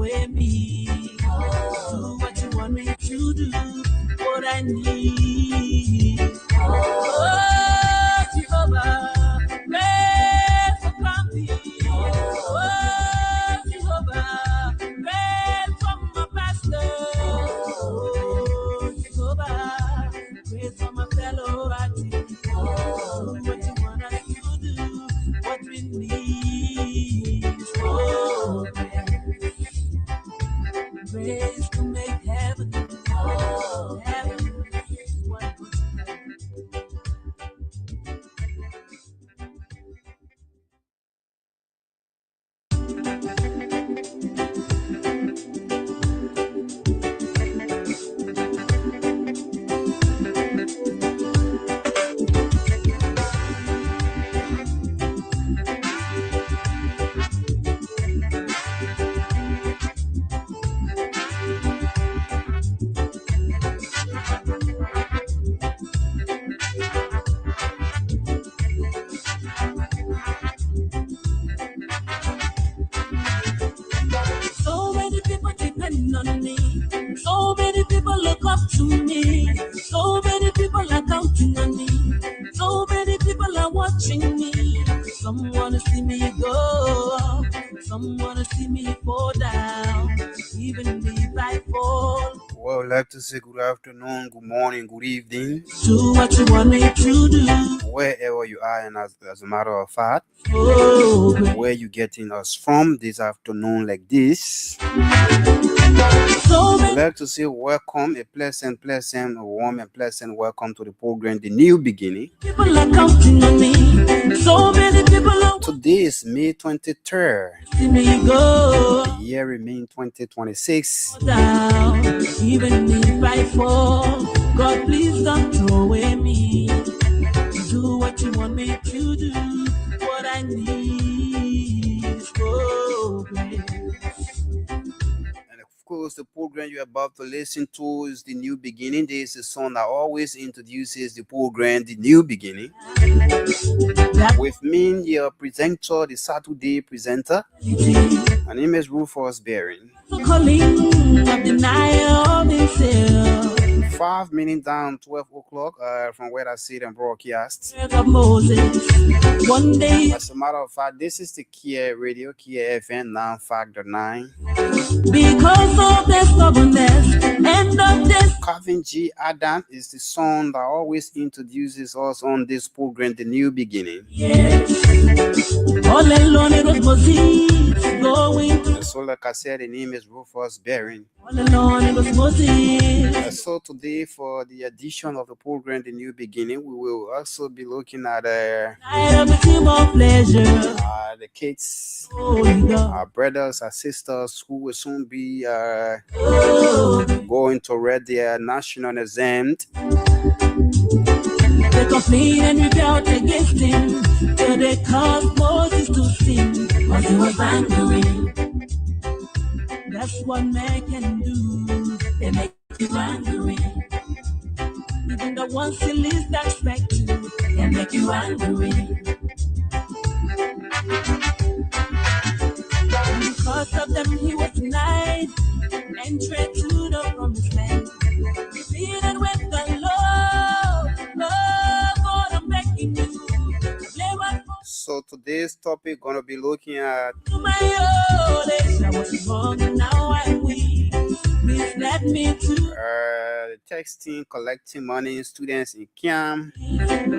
away me. Do what you want me to do, what I need. Oh, Jehovah, pray for me. Oh, Jehovah, pray for my pastor. Oh, Jehovah, pray for my fellow artists. Oh, what you want us to do, what we need. Oh, grace to make heaven. Oh, heaven is what we So many people depend on me. So many people look up to me. So many people are counting on me. So many people are watching me. Some wanna see me go up. Some wanna see me fall down. Even if I fall. Well, I'd like to say good afternoon, good morning, good evening. Do what you want me to do. Wherever you are, and as a matter of fact, Oh, where you getting us from this afternoon like this. so I'd like to say welcome, a pleasant, a warm and pleasant welcome to the program, The New Beginning. people are counting on me. So many people are Today is May 23rd. watching me go The year remains 2026. down. Even if I fall, God please don't throw away me. Do what you want me to do. What I need is progress. And of course, the program you're about to listen to is The New Beginning. There is a song that always introduces the program, The New Beginning. With me, your presenter, the Saturday presenter. My name is Rufus Bearing. The calling of denial himself. 5 minutes down, 12 o'clock from where I sit and broadcast. Of Moses. One day, As a matter of fact, this is the Kia Radio, Kia FM 9.9. because of the stubbornness and of this. Calvin G. Adam is the song that always introduces us on this program, The New Beginning. Yes. All alone it was Moses going to. So like I said, the name is Rufus Bearing. All alone it was Moses. So today for the edition of the program, The New Beginning, we will also be looking at Night of a team of pleasure. the kids, Holy God. our brothers, our sisters who will soon be Oh, going to read their national exam. they complain and rebelled against him till they caused Moses to sin. But he was angry. That's what man can do. They make you angry. Even the ones you least expect to, they make you angry. And because of them, he was denied entry to the promised land. Pleaded with the Lord, Lord, I'm begging you. Play what So today's topic gonna be looking at to my old age. I was wrong and now I'm weak. Please let me to texting, collecting money, students in camp.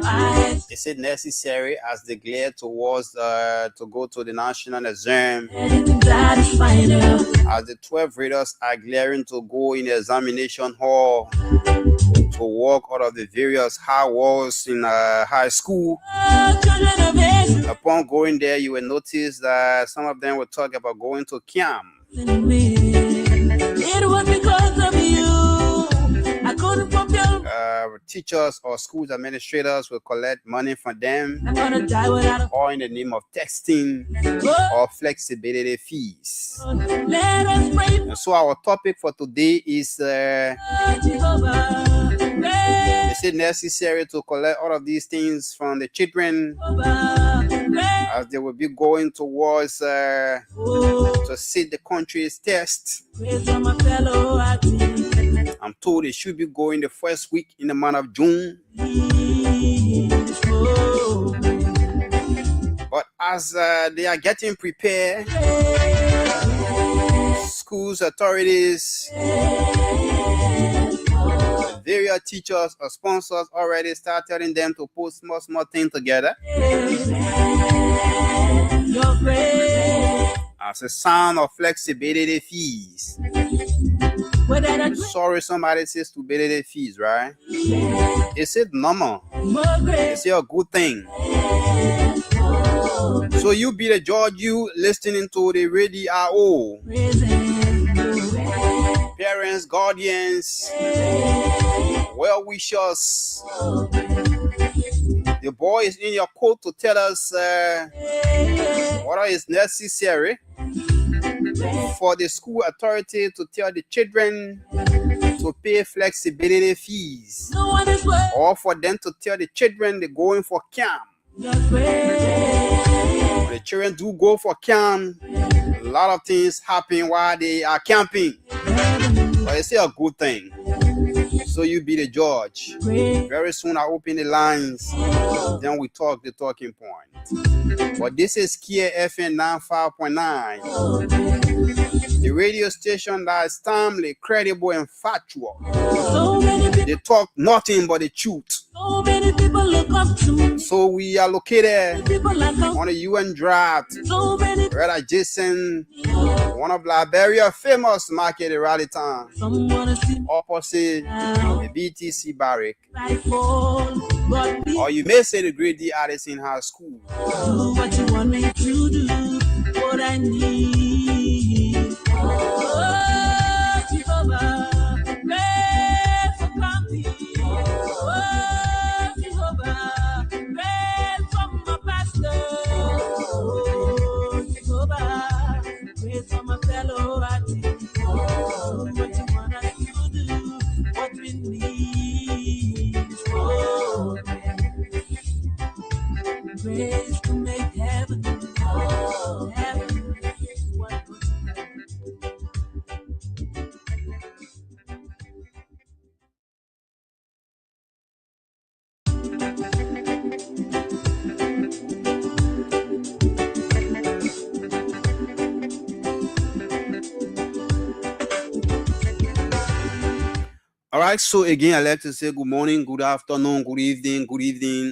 eyes. Is it necessary as they glare towards to go to the national exam? And that is final. As the 12 readers are glaring to go in the examination hall to walk out of the various high walls in high school. Oh, children of Israel. Upon going there, you will notice that some of them will talk about going to camp. It was because of you. I couldn't fulfill. Teachers or schools administrators will collect money from them, I'm gonna die without a or in the name of texting oh, or flexibility fees. let us pray And so our topic for today is for Jehovah. Pray is it necessary to collect all of these things from the children Jehovah. as they will be going towards to sit the country's test. I'm told they should be going the first week in the month of June. But as they are getting prepared, schools authorities, various teachers or sponsors already start telling them to put small things together as a sign of flexibility fees. Sorry, somebody says stability fees, right? Is it normal? Is it a good thing? So you be the judge, you listening to the radio, parents, guardians, well-wishers. The boy is in your court to tell us what is necessary for the school authority to tell the children to pay flexibility fees, or for them to tell the children they're going for camp. The children do go for camp. A lot of things happen while they are camping, but it's still a good thing. So you be the judge. Very soon I open the lines, then we talk the talking point. But this is Kia FM 95.9, the radio station that is timely, credible, and factual. They talk nothing but the truth. So we are located on the UN Drive, right adjacent one of Liberia's famous market in Raleigh Town, opposite the BTC barrack. Or you may say the Great D. Addison High School. Do what you want me to do, what I need. Oh, Jehovah, pray for me. Oh, Jehovah, pray for my pastor. Oh, Jehovah, pray for my fellow artists. Oh, what you want us to do, what we need. Oh, grace to make heaven, oh, heaven is what was All right, so again, I'd like to say good morning, good afternoon, good evening,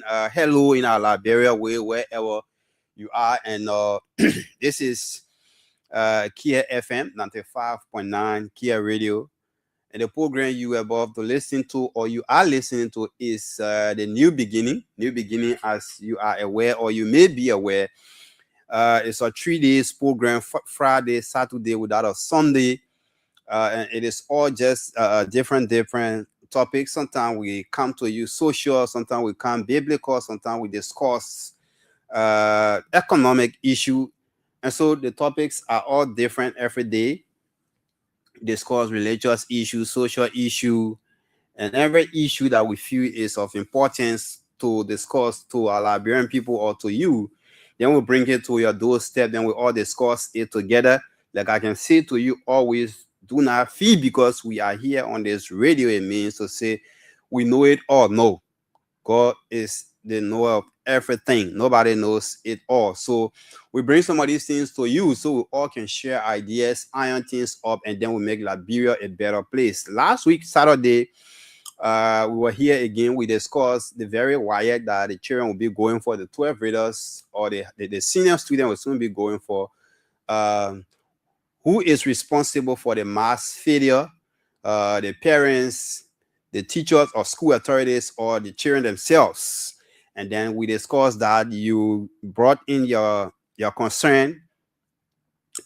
hello in our Liberia way, wherever you are. And this is Kia FM 95.9, Kia Radio. And the program you are about to listen to, or you are listening to, is the New Beginning. New Beginning, as you are aware, or you may be aware. It's a 3 days program, Friday, Saturday, without a Sunday. And it is all just different topics. Sometimes we come to you social, sometimes we come biblical, sometimes we discuss economic issue. And so the topics are all different every day. Discuss religious issue, social issue, and every issue that we feel is of importance to discuss to our Liberian people or to you. Then we bring it to your doorstep, then we all discuss it together. Like I can say to you always, do not feel because we are here on this radio, it means to say we know it all. No, God is the knower of everything. Nobody knows it all. So we bring some of these things to you so we all can share ideas, iron things up, and then we make Liberia a better place. Last week, Saturday, we were here again. We discussed the very WAEC that the children will be going for, the 12 graders or the senior student will soon be going for. Who is responsible for the mass failure? The parents, the teachers or school authorities, or the children themselves? And then we discussed that you brought in your concern.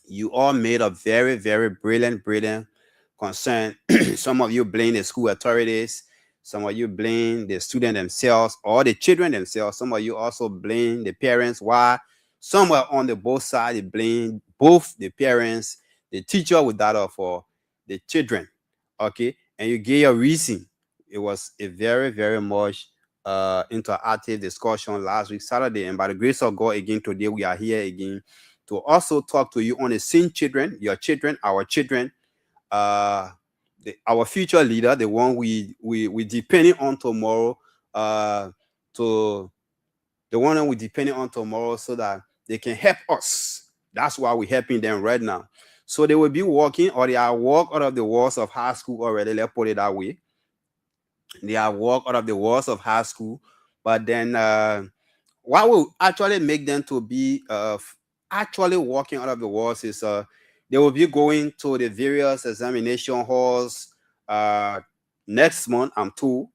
You all made a very, very brilliant concern. Some of you blame the school authorities. Some of you blame the student themselves or the children themselves. Some of you also blame the parents. Why? Somewhere on the both sides, they blame both the parents, the teacher with data for the children. Okay, and you gave a reason. It was a very, very much interactive discussion last week Saturday, and by the grace of God, again today we are here again to also talk to you on the same children, your children, our children, our future leader, the one we depending on tomorrow, to the one that we depending on tomorrow, so that they can help us. That's why we're helping them right now. So they will be walking, or they are walk out of the walls of high school already. Let's put it that way. They are walk out of the walls of high school, but then what will actually make them to be actually walking out of the walls is they will be going to the various examination halls next month. I'm told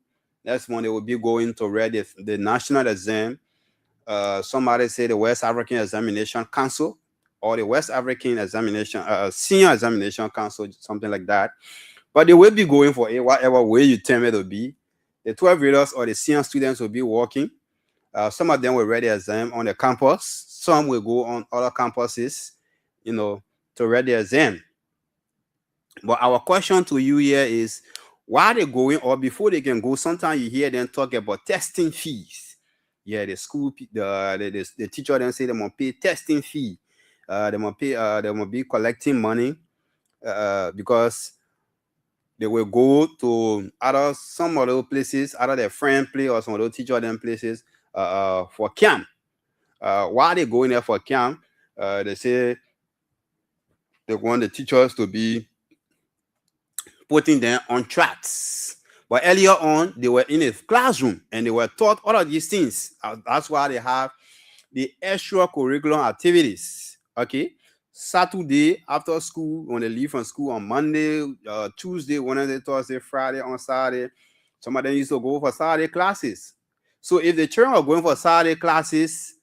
next month they will be going to read the national exam. Somebody say the West African Examination Council, or the West African Examination Senior Examination Council, something like that. But they will be going for it, whatever way you tell me to be. The 12 graders or the senior students will be walking. Some of them will read the exam on the campus. Some will go on other campuses, to read the exam. But our question to you here is, why they going, or before they can go, sometimes you hear them talk about testing fees. Yeah, the school, the teacher then say they must pay testing fee. They must pay. They must be collecting money because they will go to some other places, either their friend place or some other teacher them places for camp. Why they going there for camp? They say they want the teachers to be putting them on tracks. But earlier on, they were in a classroom and they were taught all of these things. That's why they have the extracurricular activities. Okay. Saturday after school, when they leave from school on Monday, Tuesday, Wednesday, Thursday, Friday, on Saturday, some of them used to go for Saturday classes. So if the children are going for Saturday classes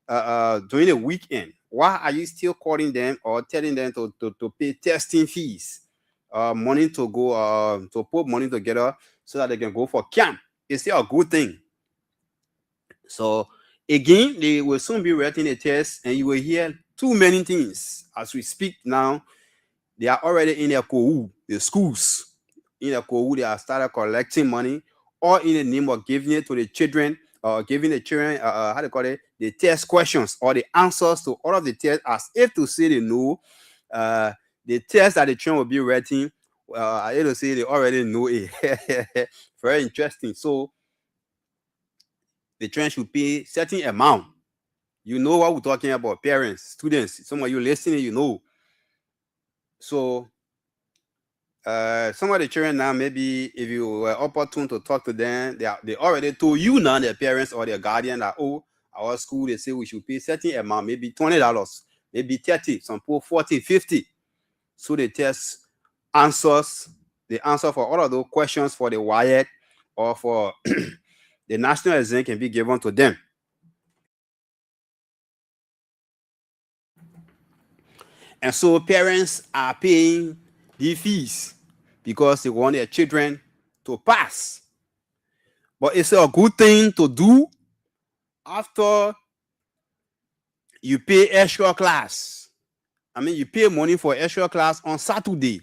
during the weekend, why are you still calling them or telling them to pay testing fees, money to go to put money together so that they can go for camp? It's still a good thing. So again, they will soon be writing a test, and you will hear too many things as we speak now. They are already in their COU, the schools. In their COU, they have started collecting money, all in the name of giving it to the children, or giving the children, how do you call it, the test questions or the answers to all of the tests, as if to say they know the test that the children will be writing. I hate to say they already know it. Very interesting. So the children should pay certain amount. You know what we're talking about, parents, students. Some of you listening, you know. So some of the children now, maybe if you were opportune to talk to them, they already told you now, their parents or their guardian, that, oh, our school, they say we should pay certain amount, maybe $20, maybe 30, some people 40, 50. So the test answers, the answer for all of those questions for the WAEC or for the national exam can be given to them. And so parents are paying the fees because they want their children to pass. But it's a good thing to do after you pay extra class. I mean, you pay money for extra class on Saturday.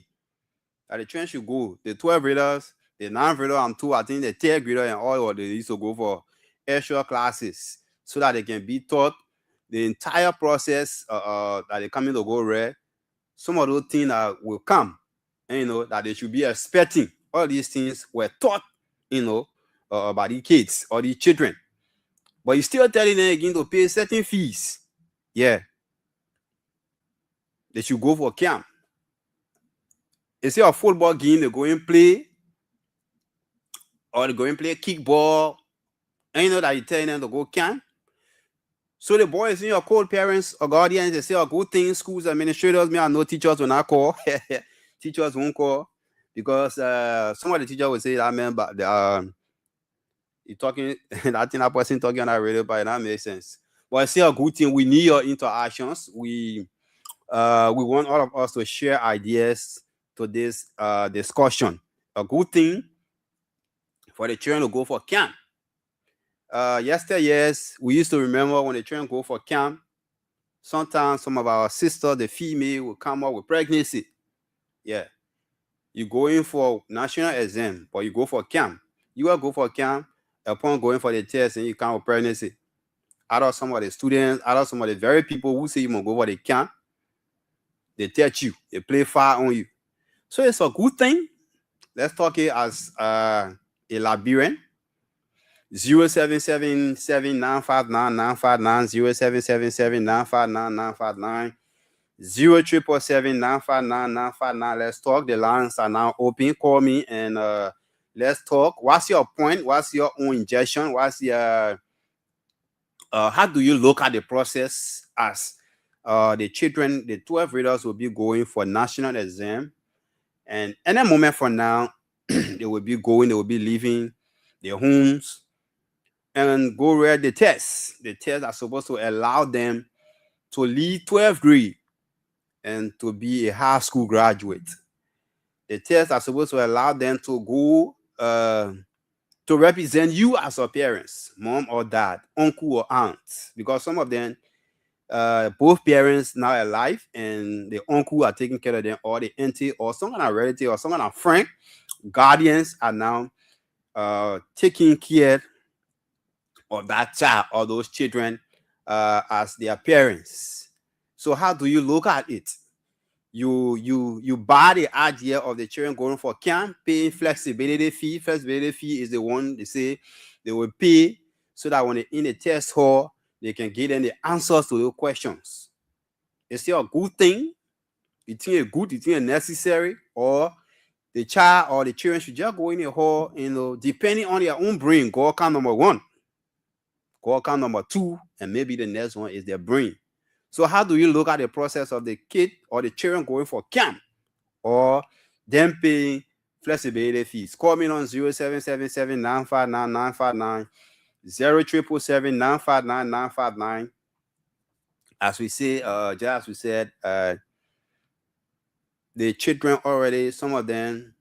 That the children should go. The 12 graders, the 9 grader, I think the 10th grader and all, they used to go for extra classes so that they can be taught the entire process that they're coming to go read. Some of those things that will come, and, that they should be expecting. All these things were taught, by the kids or the children. But you're still telling them again to pay certain fees. Yeah. They should go for camp. Instead of football game, they go and play, or they go and play kickball, and that you're telling them to go camp. So the boys, your cold parents or guardians, they say, oh, good things, schools administrators, me, I know teachers will not call. Teachers won't call because some of the teachers will say that, man, but you talking, I think that person talking on that radio, but that makes sense. But I say a good thing, we need your interactions. We want all of us to share ideas to this discussion. A good thing for the children to go for camp. Yes, we used to remember when the children go for camp, sometimes some of our sisters, the female, will come up with pregnancy. Yeah. You go in for national exam, but you go for camp. You will go for camp. upon going for the test and you count with pregnancy. Out of some of the students, out of some of the very people who say you must go for the camp, they touch you, they play fire on you. So it's a good thing. Let's talk it as a Liberian. 0777959959 0777959959 07779599959. Let's talk. The lines are now open. Call me and let's talk. What's your point? What's your own injection? What's your how do you look at the process as the children, the 12 readers will be going for national exam, and any moment from now, they will be going, they will be leaving their homes and go read the tests. The tests are supposed to allow them to leave 12th grade and to be a high school graduate. The tests are supposed to allow them to go to represent you as a parents, mom or dad, uncle or aunt, because some of them, both parents now alive and the uncle are taking care of them, or the auntie or some kind of relative or some kind of friend, guardians are now taking care of that child or those children as their parents. So how do you look at it? You buy the idea of the children going for camp, paying flexibility fee. Flexibility fee is the one they say they will pay so that when they're in the test hall, they can get them the answers to those questions. Is it a good thing? You think it's good, you think it's necessary, or the child or the children should just go in the hall, depending on their own brain, go count number one, go count number two, and maybe the next one is their brain. So how do you look at the process of the kid or the children going for camp or them paying flexibility fees? Call me on 0777959959 07779599959. As we say, just as we said, the children already, some of them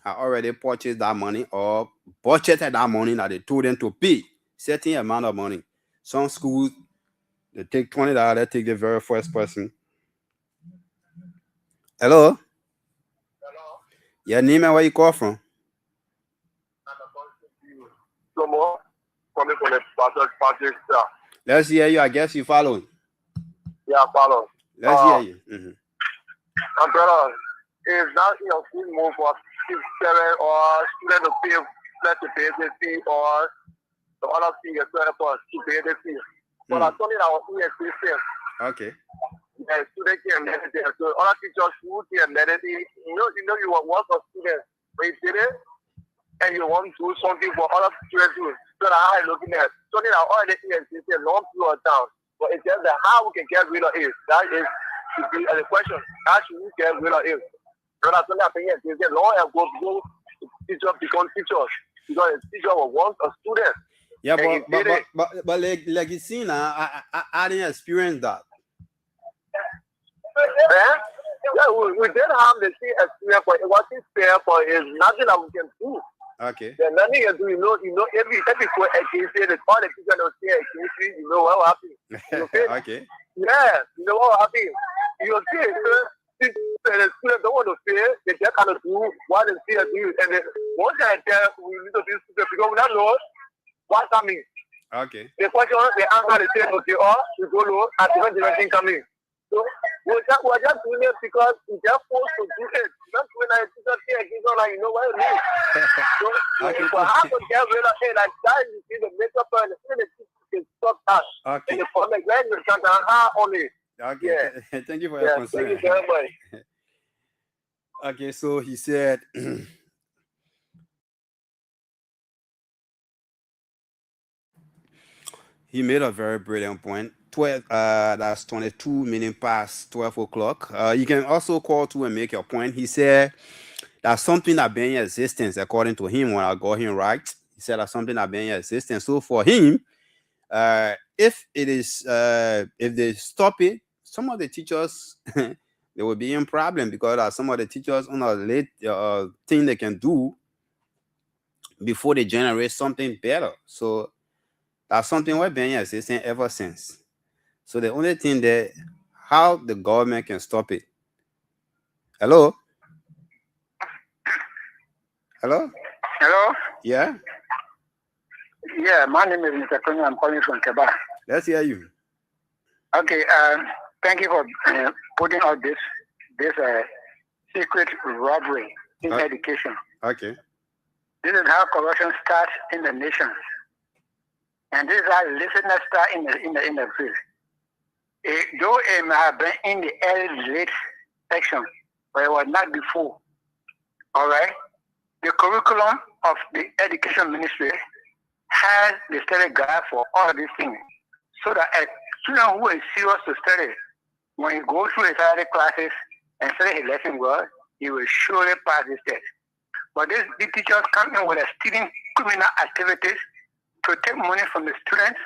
have already purchased that money or budgeted that money that they told them to pay certain amount of money. Some schools, they take $20, they take the very first person. Hello? Your name and where you call from? Let's hear you. I guess you following. Yeah, follow. Let's hear you. My brother, is that your school move for parent or student to pay flexibility fee or the other fee as well for stupidity fee? But I told you that was ESP. Okay. The student can meditate. So other teachers who can meditate, you know you want a student, but you did it and you want to do something for other students too. So that how I looking at something that all the ESP long period of time. But it's just that how we can get rid of it. That is should be the question. How should we get rid of it? But I told you that they say long and go teachers become teachers because a teacher will want a student. Yeah, but like you see now, I didn't experience that. Yeah, we did have the same experience, but it wasn't fair. But it's nothing that we can do. Okay. There's nothing you can do. You know, every school against it, all the teachers will say against it. You know what will happen? Okay. Okay. Yeah, you know what will happen? You see, the students don't want to fail. They just kind of do what they see do, and then once they tell we need to do stupid because we don't know what's coming. Okay. The question, the answer, they say, okay, we go low, and different thing coming. So we're just doing it because we're just forced to do it. Not when I see something against all, you know what I mean? So Okay. for how to get rid of it, like that, you see the makeup and the people can stop that. Okay. And the public language can how only. Okay. Yeah. Thank you for your concern. Thank you very much. Okay, so he said he made a very brilliant point. 12 that's 22 minutes past 12 o'clock. You can also call to and make your point. He said that's something that been in existence according to him when I got him right. He said that's something that been in existence. So for him, if it is if they stop it, some of the teachers they will be in problem because some of the teachers on a late thing they can do before they generate something better. So that's something we've been existing ever since. So the only thing that how the government can stop it. Hello? Hello? Yeah? Yeah, my name is Mr. Tony. I'm calling from Quebec. Let's hear you. Okay, thank you for putting out this secret robbery in education. Okay. This is how corruption starts in the nation, and this is how listeners start in the field. Though it may have been in the early late section, but it was not before. All right, the curriculum of the education ministry has the study guide for all of these things, so that a student who is serious to study, when he goes through his Saturday classes and study his lesson well, he will surely pass this test. But the teachers come in with a stealing criminal activities to take money from the students,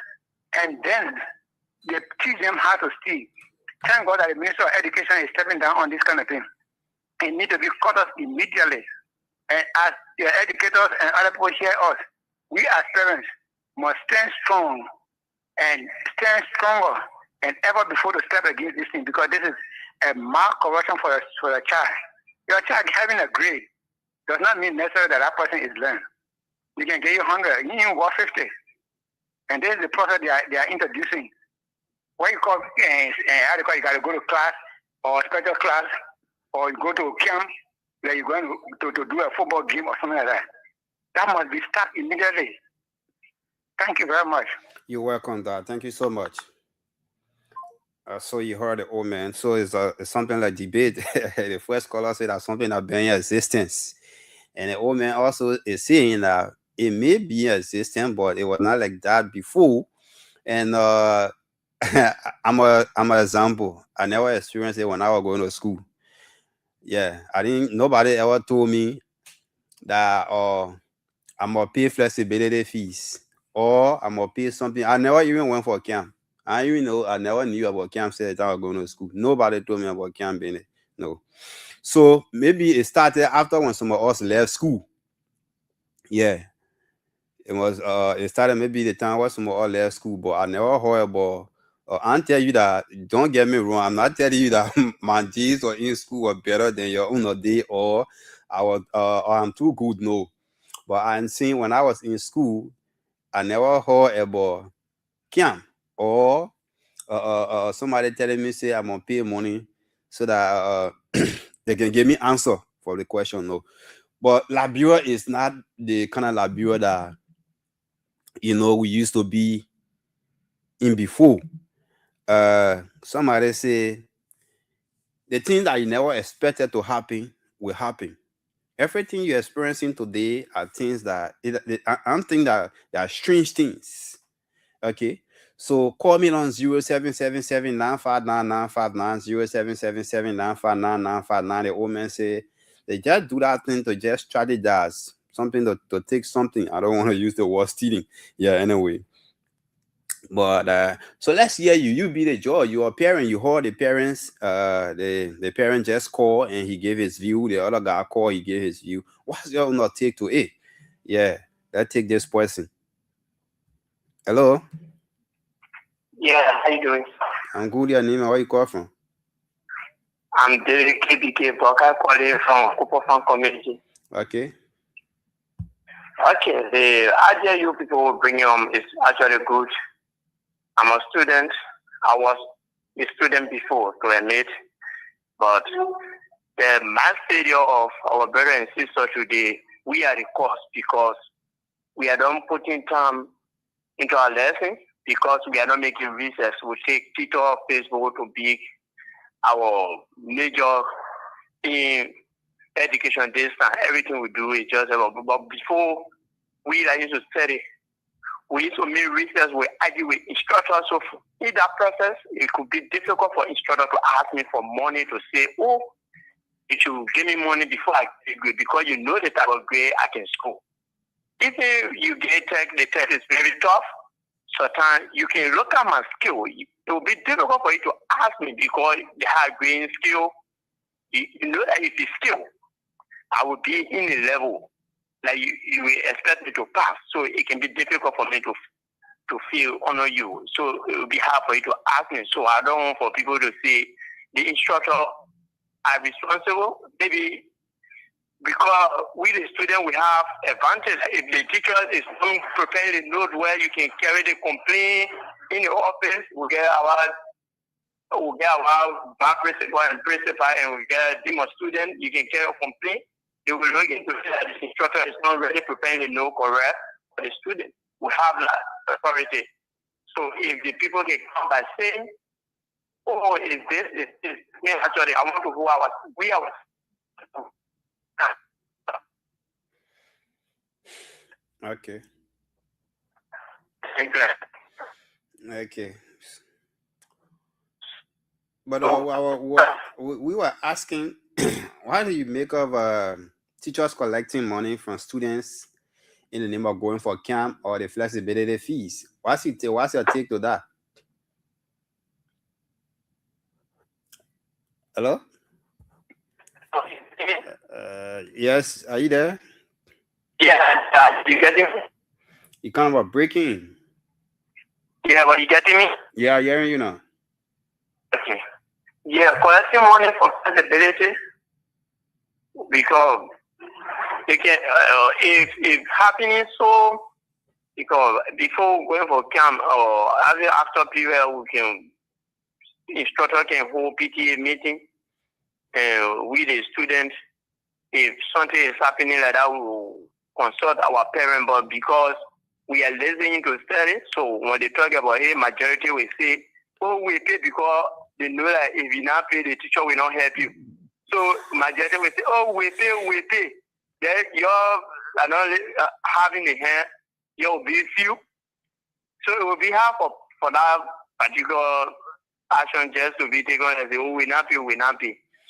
and then they teach them how to steal. Thank God that the Minister of Education is stepping down on this kind of thing. It needs to be cut off immediately. And as the educators and other people hear us, we as parents must stand strong and stand stronger and ever before to step against this thing, because this is a marked corruption for a child. Your child having a grade does not mean necessarily that person is learned. We can get you 100, you even got 50. And this is the process they are introducing. What you call, you got to go to class or special class, or you go to camp, where you're going to do a football game or something like that. That must be stopped immediately. Thank you very much. You're welcome, Dad. Thank you so much. So you heard the old man. So it's something like debate. The first caller said that something that been in existence. And the old man also is saying that it may be in existence, but it was not like that before. And I'm an example. I never experienced it when I was going to school. Yeah, nobody ever told me that I'm gonna pay flexibility fees or I'm gonna pay something. I never even went for camp. I never knew about camp since I was going to school. Nobody told me about camp in it. No. So maybe it started after when some of us left school. Yeah. It started maybe the time when some of us left school, but I never heard about I'll tell you that, don't get me wrong, I'm not telling you that my days or in school were better than your own day or I'm too good, no. But I'm saying when I was in school, I never heard about camp or somebody telling me, say, I'm gonna pay money so that they can give me answer for the question, no. But Liberia is not the kind of Liberia that, we used to be in before. Somebody say, the thing that you never expected to happen will happen. Everything you're experiencing today are things that I'm thinking that they are strange things. Okay, so call me on 0777-959-959, 0777-959-959. The old man say they just do that thing to just strategize something to take something. I don't want to use the word stealing. Yeah, anyway. But so let's hear you. You be the judge. You're a parent. You heard the parents. The parent just called and he gave his view. The other guy called. He gave his view. What's your not take to it? Yeah, let's take this person. Hello. Yeah, how you doing? I'm good. Your name? Where you call from? I'm Derek KBK Boka calling from Kupofan community. Okay. Okay, the idea you people bring is actually good. I'm a student. I was a student before to admit, but the mass failure of our brothers and sisters today, we are the cause because we are not putting time into our lessons, because we are not making research. We take Twitter, Facebook to be our major in education this time. Everything we do is just about, but before we used to study, we used to make research, we argue with instructors. So in that process, it could be difficult for instructors to ask me for money to say, oh, you should give me money before I get grade, because you know the type of grade I can score. If you get the test is very tough, sometimes you can look at my skill. It will be difficult for you to ask me because the high grade skill, you know that if it's skill, I would be in a level that you expect me to pass. So it can be difficult for me to feel honor you. So it will be hard for you to ask me. So I don't want for people to say the instructor are responsible. Maybe because we the student we have advantage. If the teacher is not preparing the note where you can carry the complaint in the office, we get our back principal and principal, and we get a team of students. You can carry a complaint. They will look into that the instructor is not really preparing the note correct for the student. We have that authority. So if the people can come by saying, "Oh, is this? Me actually, I want to go our we are." Okay. Okay. But we were asking, why do you make of teachers collecting money from students in the name of going for camp or the flexibility fees? What's your take to that? Hello? Yes, are you there? Yeah, you getting me? You kind of breaking. Yeah, but you getting me? Yeah, I'm hearing you now. Okay. Yeah, collecting money for flexibility because they can if happening so because before going for camp or after period we can instructor can hold PTA meeting and we the students if something is happening like that we will consult our parents, but because we are listening to study, so when they talk about it, majority will say, "Oh, we pay because they know that if you not pay, the teacher will not help you." So majority will say, "Oh, we pay." Then you're not having the hand, you'll be few. So it will be hard for that particular action just to be taken and say, "Oh, we not pay."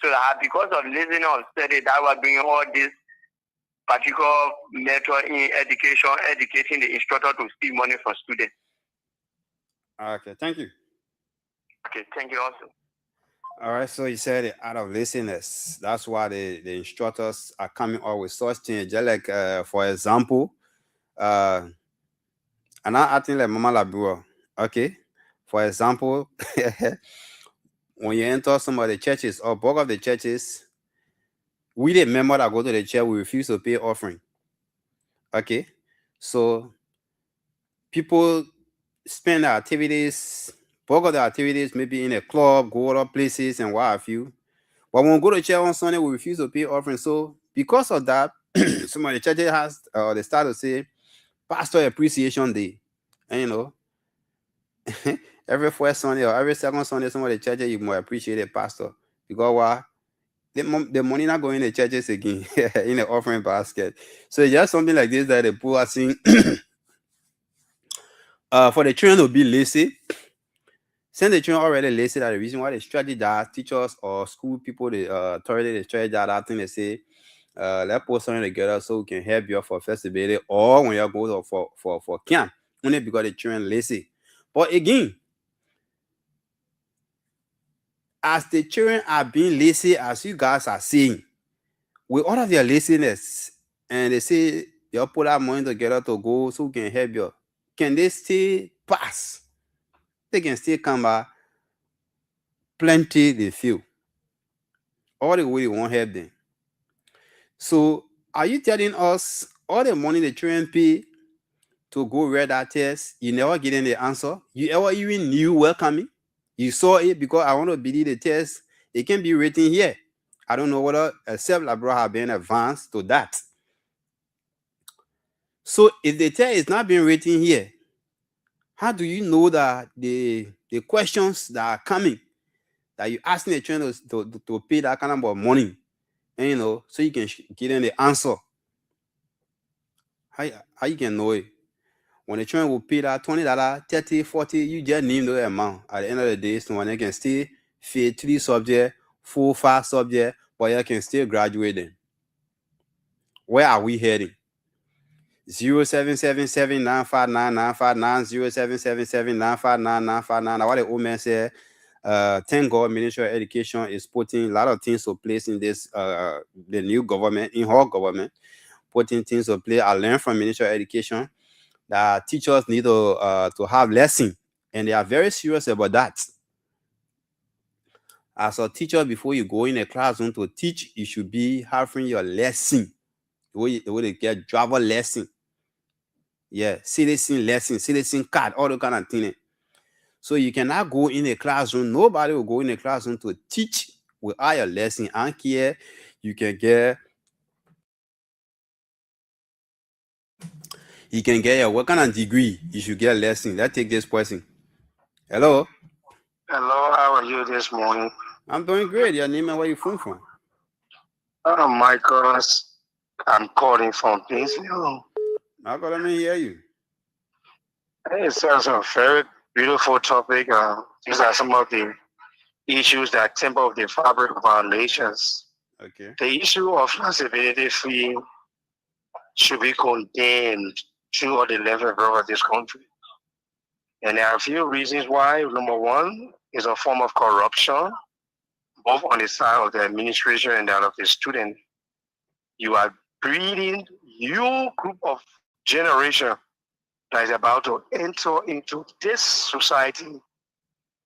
So that because of listening or study, that will bring all this particular method in educating the instructor to steal money from students. Okay, thank you. Okay, thank you also. All right, so you said out of listeners, that's why the instructors are coming up with such things. Just like, for example, and I think like Mama Labua, okay? For example, when you enter some of the churches or bulk of the churches, we the member that go to the church, we refuse to pay offering. Okay, so people spend their activities, bulk of the activities, maybe in a club, go other places, and what have you. But when we go to church on Sunday, we refuse to pay offering. So because of that, some of the churches has they start to say Pastor Appreciation Day, and you know, every first Sunday or every second Sunday, some of the churches you more appreciate a pastor because why? The money not going to churches again in the offering basket. So it's just something like this that the poor are seeing. For the children to be lazy, since the children already lazy, that the reason why the strategy that teachers or school people, the authority, the strategy that thing they say, let's put something together so we can help you for flexibility or when you go for camp, only because the children lazy. But again, as the children are being lazy, as you guys are saying, with all of their laziness, and they say you put that money together to go so we can help you, can they still pass? They can still come back. Plenty they feel. All the way they won't help them. So are you telling us all the money the children pay to go read that test, you never getting the answer? You ever even knew welcoming? You saw it because I want to believe the test, it can be written here. I don't know whether except Labra have been advanced to that. So if the test is not being written here, how do you know that the questions that are coming, that you asking the children to pay that kind of money, and you know, so you can get them the answer? How you can know it? When the children will pay that $20, 30, 40, you just name the amount. At the end of the day, so when they can still fit 3 subjects, 4, 5 subjects, but you can still graduate them. Where are we heading? 0777-959-959, 0777-959-959. What the old man said, thank God Ministry of Education is putting a lot of things to place in this the new government, in her government, putting things to play. I learned from Ministry of Education that teachers need to have lesson, and they are very serious about that. As a teacher, before you go in a classroom to teach, you should be having your lesson. The way they get driver lesson. Yeah, citizen card, all the kind of thing. So you cannot go in a classroom. Nobody will go in a classroom to teach without your lesson. And here you can get your what kind of degree. You should get a lesson. Let's take this person. Hello. Hello, how are you this morning? I'm doing great. Your name and where you from? Michael, I'm calling from Painesville. Michael, let me hear you. It's a very beautiful topic. These are some of the issues that temper the fabric of our nations. Okay. The issue of flexibility fee should be condemned through all the levels of this country. And there are a few reasons why. Number one is a form of corruption, both on the side of the administration and that of the student. You are breeding new group of generation that is about to enter into this society,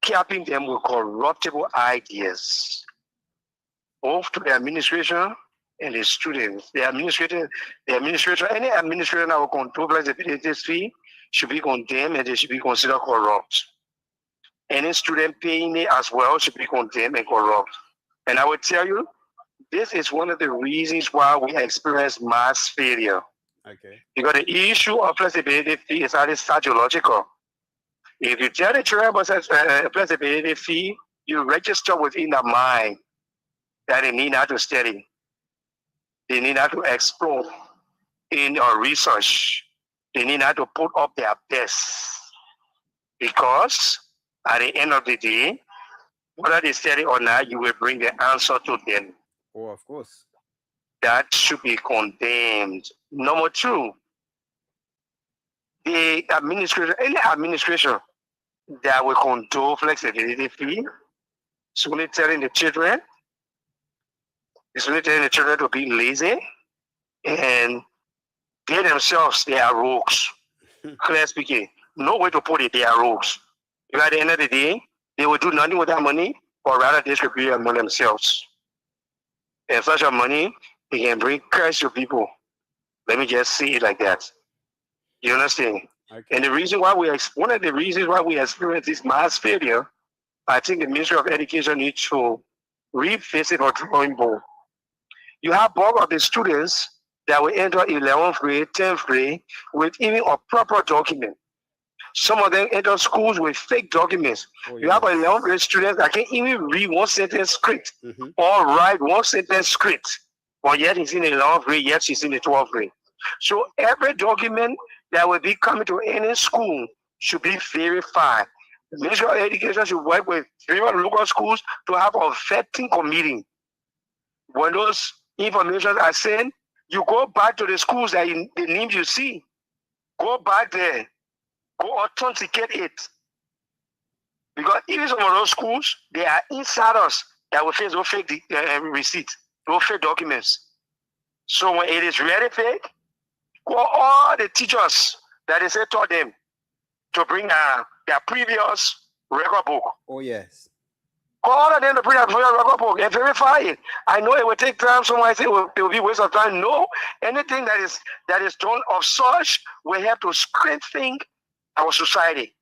capping them with corruptible ideas, both to the administration and the students. The administrator, any administrator that will control flexibility fee should be condemned and they should be considered corrupt. Any student paying it as well should be condemned and corrupt. And I will tell you, this is one of the reasons why we experience mass failure. Okay. Because the issue of flexibility fee is highly psychological. If you tell the children about flexibility fee, you register within the mind that they need not to study. They need not to explore in or research. They need not to put up their best. Because at the end of the day, whether they study or not, you will bring the answer to them. Oh, of course. That should be condemned. Number two, the administration, any administration that will control flexibility fee, it's only telling the children, to be lazy, and they themselves, they are rogues. Clear speaking, no way to put it, they are rogues. Because at the end of the day, they will do nothing with that money, or rather distribute it among themselves. And such a money, they can bring curse to people. Let me just say it like that. You understand? Okay. And the reason why one of the reasons why we experience this mass failure, I think the Ministry of Education needs to revisit our drawing board. You have bulk of the students that will enter 11th grade, 10th grade with even a proper document. Some of them enter schools with fake documents. Oh, you have 11th grade students that can't even read one sentence script or write one sentence script. But yet he's in the 11th grade, yet she's in the 12th grade. So every document that will be coming to any school should be verified. The Ministry of Education should work with local schools to have a vetting committee. When those information are sent, you go back to the schools that the names you see. Go back there. Go authenticate it. Because even some of those schools, they are insiders that will face no fake receipts, no fake documents. So when it is really fake, call all the teachers that they say taught them to bring their previous record book. Oh, yes. Call all of them to bring their previous record book and verify it. I know it will take time. Someone say it will be a waste of time. No, anything that is done of such will have to strengthen our society.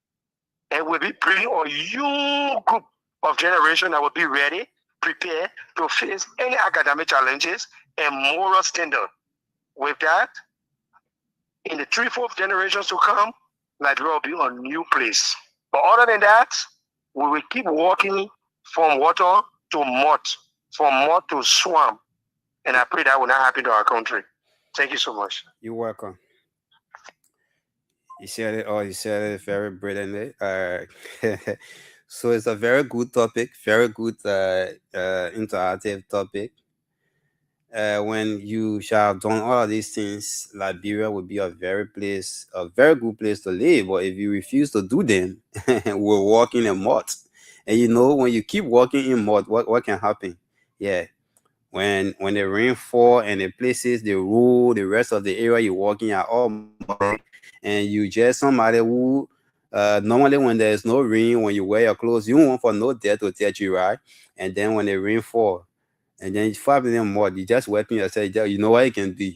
And we'll be bringing a huge group of generation that will be ready, prepared to face any academic challenges and moral standard. With that, in the 3-4 generations to come, Nigeria will be a new place. But other than that, we will keep walking from water to mud, from mud to swamp. And I pray that will not happen to our country. Thank you so much. You're welcome. You said it all. You said it very brilliantly. So it's a very good topic, very good interactive topic. When you shall have done all of these things, Liberia will be a very good place to live. But if you refuse to do them, we're walking in mud. And you know, when you keep walking in mud, what can happen? Yeah. When the rain fall and the places, the road, the rest of the area you're walking are all mud, and you just somebody who Normally when there's no rain, when you wear your clothes, you don't want for no dirt to touch you, right? And then when the rain fall, and then it's 5 million more, you just wiping yourself. You know what you can do.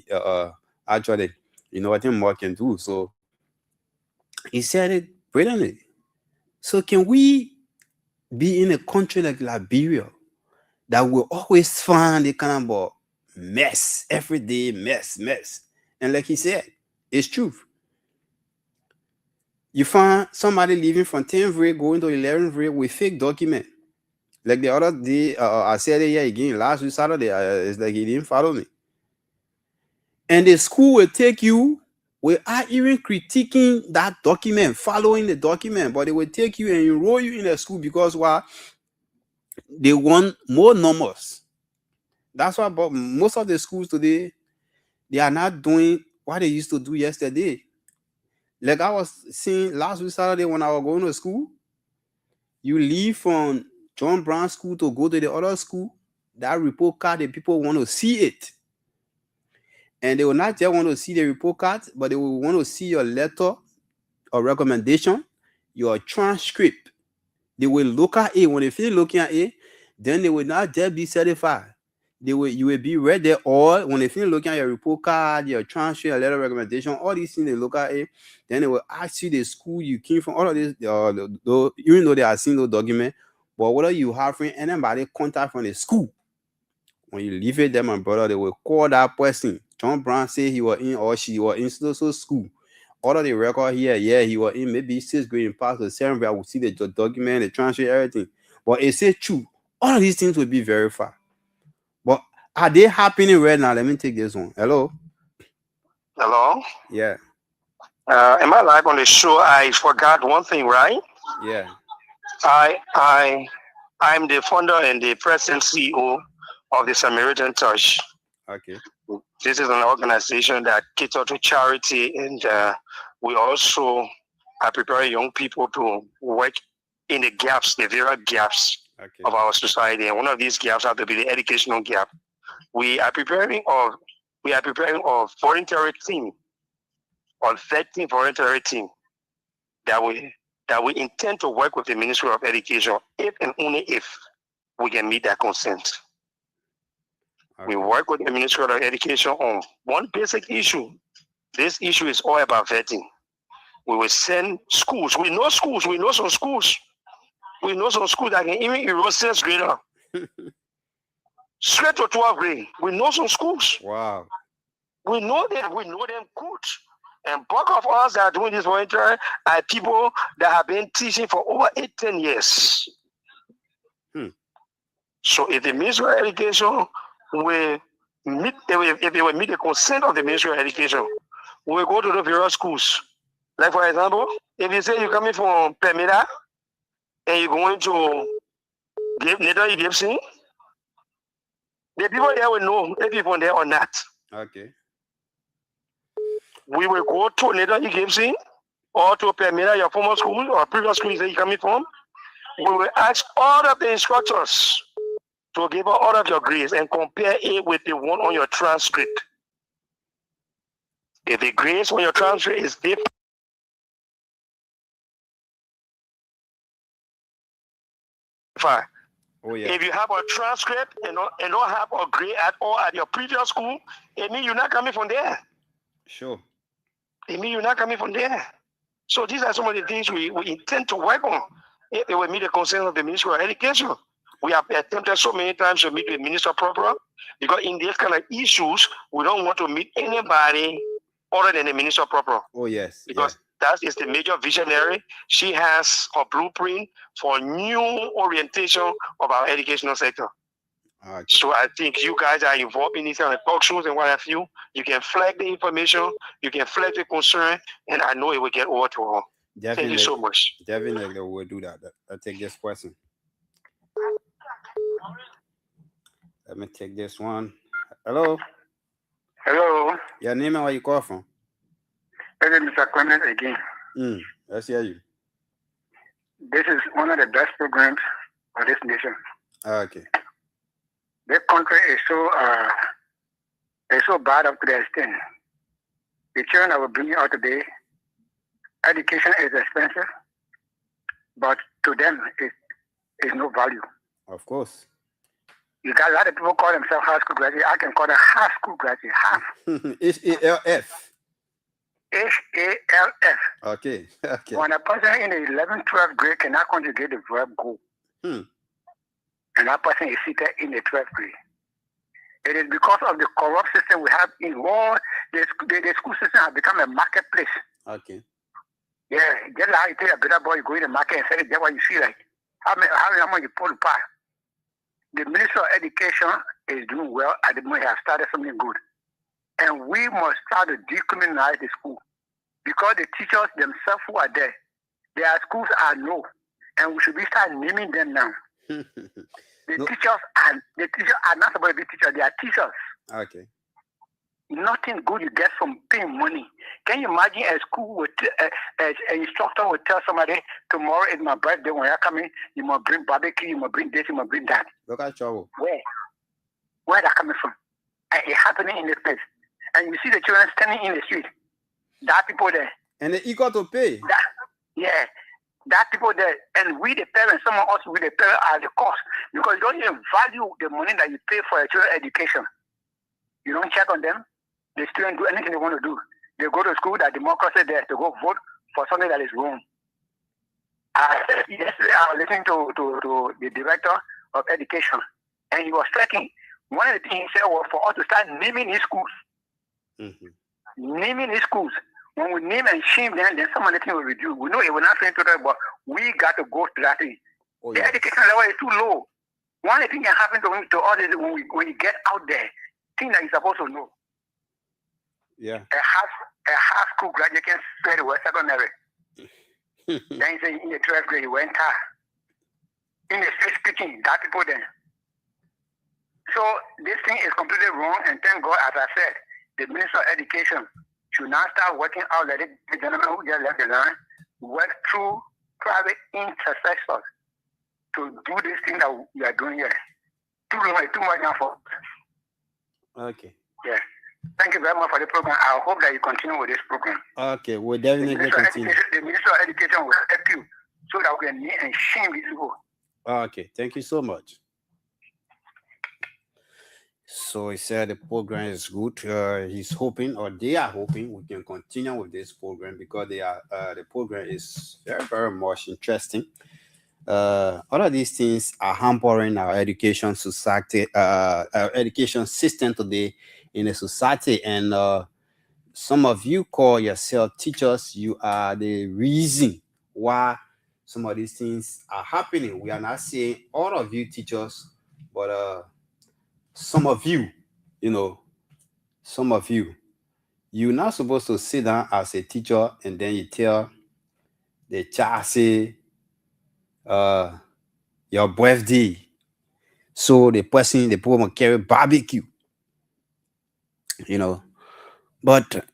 Actually, you know what more can do. So he said it brilliantly. So can we be in a country like Liberia that will always find the kind of mess, everyday mess? And like he said, it's true. You find somebody leaving from 10th grade going to 11th grade with fake document. Like the other day, I said it here again last week Saturday. It's like he didn't follow me. And the school will take you without even critiquing that document, following the document, but they will take you and enroll you in the school because why? They want more numbers. That's why but most of the schools today, they are not doing what they used to do yesterday. Like I was seeing last week Saturday when I was going to school, you leave from John Brown school to go to the other school, that report card, the people want to see it. And they will not just want to see the report card, but they will want to see your letter or recommendation, your transcript. They will look at it. When they finish looking at it, then they will not just be certified. You will be read there all. When they finish looking at your report card, your transcript, your letter of recommendation, all these things, they look at it. Then they will ask you the school you came from, all of this, even though they are seeing no document, but whether you have anybody contact from the school. When you leave it there, my brother, they will call that person. John Brown said he was in or she was in so school. All of the record here, yeah, he was in maybe 6th grade and past the 7th grade. I will see the document, the transcript, everything. But it said true. All of these things will be verified. But are they happening right now? Let me take this one. Hello? Hello? Yeah. Am I live on the show? I forgot one thing, right? Yeah. I'm the founder and the president CEO of the Samaritan Touch. Okay. This is an organization that caters to charity, and we also are preparing young people to work in the gaps, the various gaps of our society. And one of these gaps has to be the educational gap. We are preparing a voluntary team, or 13 voluntary team that we intend to work with the Ministry of Education if and only if we can meet that consent. Okay. We work with the Ministry of Education on one basic issue. This issue is all about vetting. We will send schools. We know some schools that can even enroll 6th grader. Straight to 12th grade. We know some schools. Wow. We know them good. And bulk of us that are doing this voluntary are people that have been teaching for over 10 years. So if the Ministry of Education will meet, if they will meet the consent of the Ministry of Education, we will go to the various schools. Like for example, if you say you're coming from Permira and you're going to Nether Gibson, the people there will know if you're from there or not. Okay. We will go to Nether Gibson or to Permira, your former school or previous school that you're coming from. We will ask all of the instructors to give us all of your grades and compare it with the one on your transcript. If the grades on your transcript is different, oh, yeah. If you have a transcript and don't have a grade at all at your previous school, it means you're not coming from there. Sure. It means you're not coming from there. So these are some of the things we intend to work on. If it will meet the consent of the Ministry of Education. We have attempted so many times to meet with Minister Proper, because in these kind of issues, we don't want to meet anybody other than the Minister Proper. Oh, yes. Because that is the major visionary. She has her blueprint for new orientation of our educational sector. Okay. So I think you guys are involved in these kind of talk shows and what have you. You can flag the information, you can flag the concern, and I know it will get over to her. Definitely. Thank you so much. Definitely we'll do that. I'll take this question. Let me take this one. Hello. Hello. Your name and where you call from? This is Mr. Clement again. Let's hear you. This is one of the best programs for this nation. Okay. This country is so bad up to the extent. The children that will bring you out today, education is expensive. but to them, it's no value. Of course. You got a lot of people call themselves high school graduate. I can call them half school graduate, half. HALF. HALF. Okay. Okay. When a person in the 11th, 12th grade cannot conjugate the verb go, and that person is seated in the 12th grade. It is because of the corrupt system we have in all the school system has become a marketplace. Okay. Yeah, just like how you tell a better boy, you go in the market and sell it, that's what you feel like. How much you pull the part. The Minister of Education is doing well at the moment. He has started something good. And we must start to decriminalize the school. Because the teachers themselves who are there, their schools are no. And we should be start naming them now. The teachers are not supposed to be teachers, they are teachers. Okay. Nothing good you get from paying money. Can you imagine a school with an instructor would tell somebody, tomorrow is my birthday, when you're coming, you must bring barbecue, you must bring this, you must bring that. Look at trouble. Where that coming from? And it's happening in this place. And you see the children standing in the street. That people there. And they're eager to pay. That people there. And we the parents, some of us, we the parents are the cost. Because you don't even value the money that you pay for your children's education. You don't check on them. The students do anything they want to do. They go to school, that democracy there, to go vote for something that is wrong. Yesterday, I was listening to the director of education, and he was talking. One of the things he said was for us to start naming these schools. Naming these schools. When we name and shame them, then some of the things will reduce. We know it will not finish today, but we got to go to that thing. The education level is too low. One of the things that happen to us is when you get out there, things that you're supposed to know. Yeah. A half school graduate can say the word secondary. Then he said in the 12th grade he went in the state speaking, that people then. So this thing is completely wrong, and thank God, as I said, the Minister of Education should now start working out, let the gentleman who just left the line work through private intercessors to do this thing that we are doing here. Too much now for us. Okay. Yeah. Thank you very much for the program. I hope that you continue with this program. Okay, we'll definitely continue. The Minister of Education will help you so that we can name and shame these people. Okay, thank you so much. So he said the program is good. He's hoping, or they are hoping, we can continue with this program because the program is very, very much interesting. All of these things are hampering our education society, our education system today in the society, and some of you call yourself teachers. You are the reason why some of these things are happening. We are not saying all of you teachers, but some of you, you're not supposed to sit down as a teacher and then you tell the child, say, your birthday, so the people will carry barbecue, but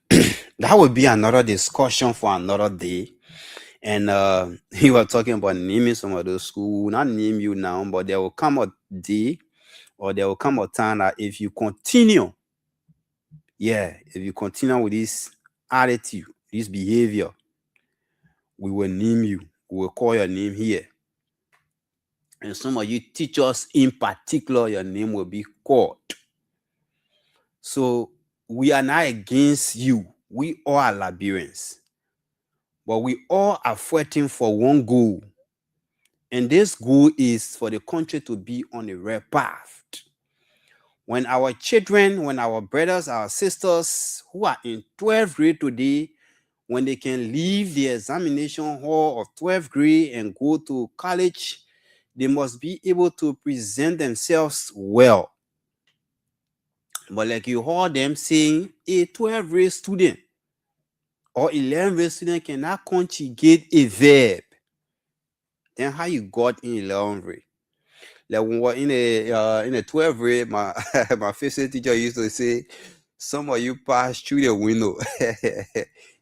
that would be another discussion for another day. And he was talking about naming some of those schools. Not name you now, but there will come a day, or there will come a time that if you continue with this attitude, this behavior, we will name you. We will call your name here. And some of you teachers in particular, your name will be called. So we are not against you. We all are Liberians. But we all are fighting for one goal. And this goal is for the country to be on the right path. When our children, when our brothers, our sisters who are in 12th grade today, when they can leave the examination hall of 12th grade and go to college, they must be able to present themselves well. But like you heard them saying, a 12th grade student or 11th grade student cannot conjugate a verb. Then how you got in 11th grade? Like when we were in a 12th grade, my physics teacher used to say, some of you pass through the window.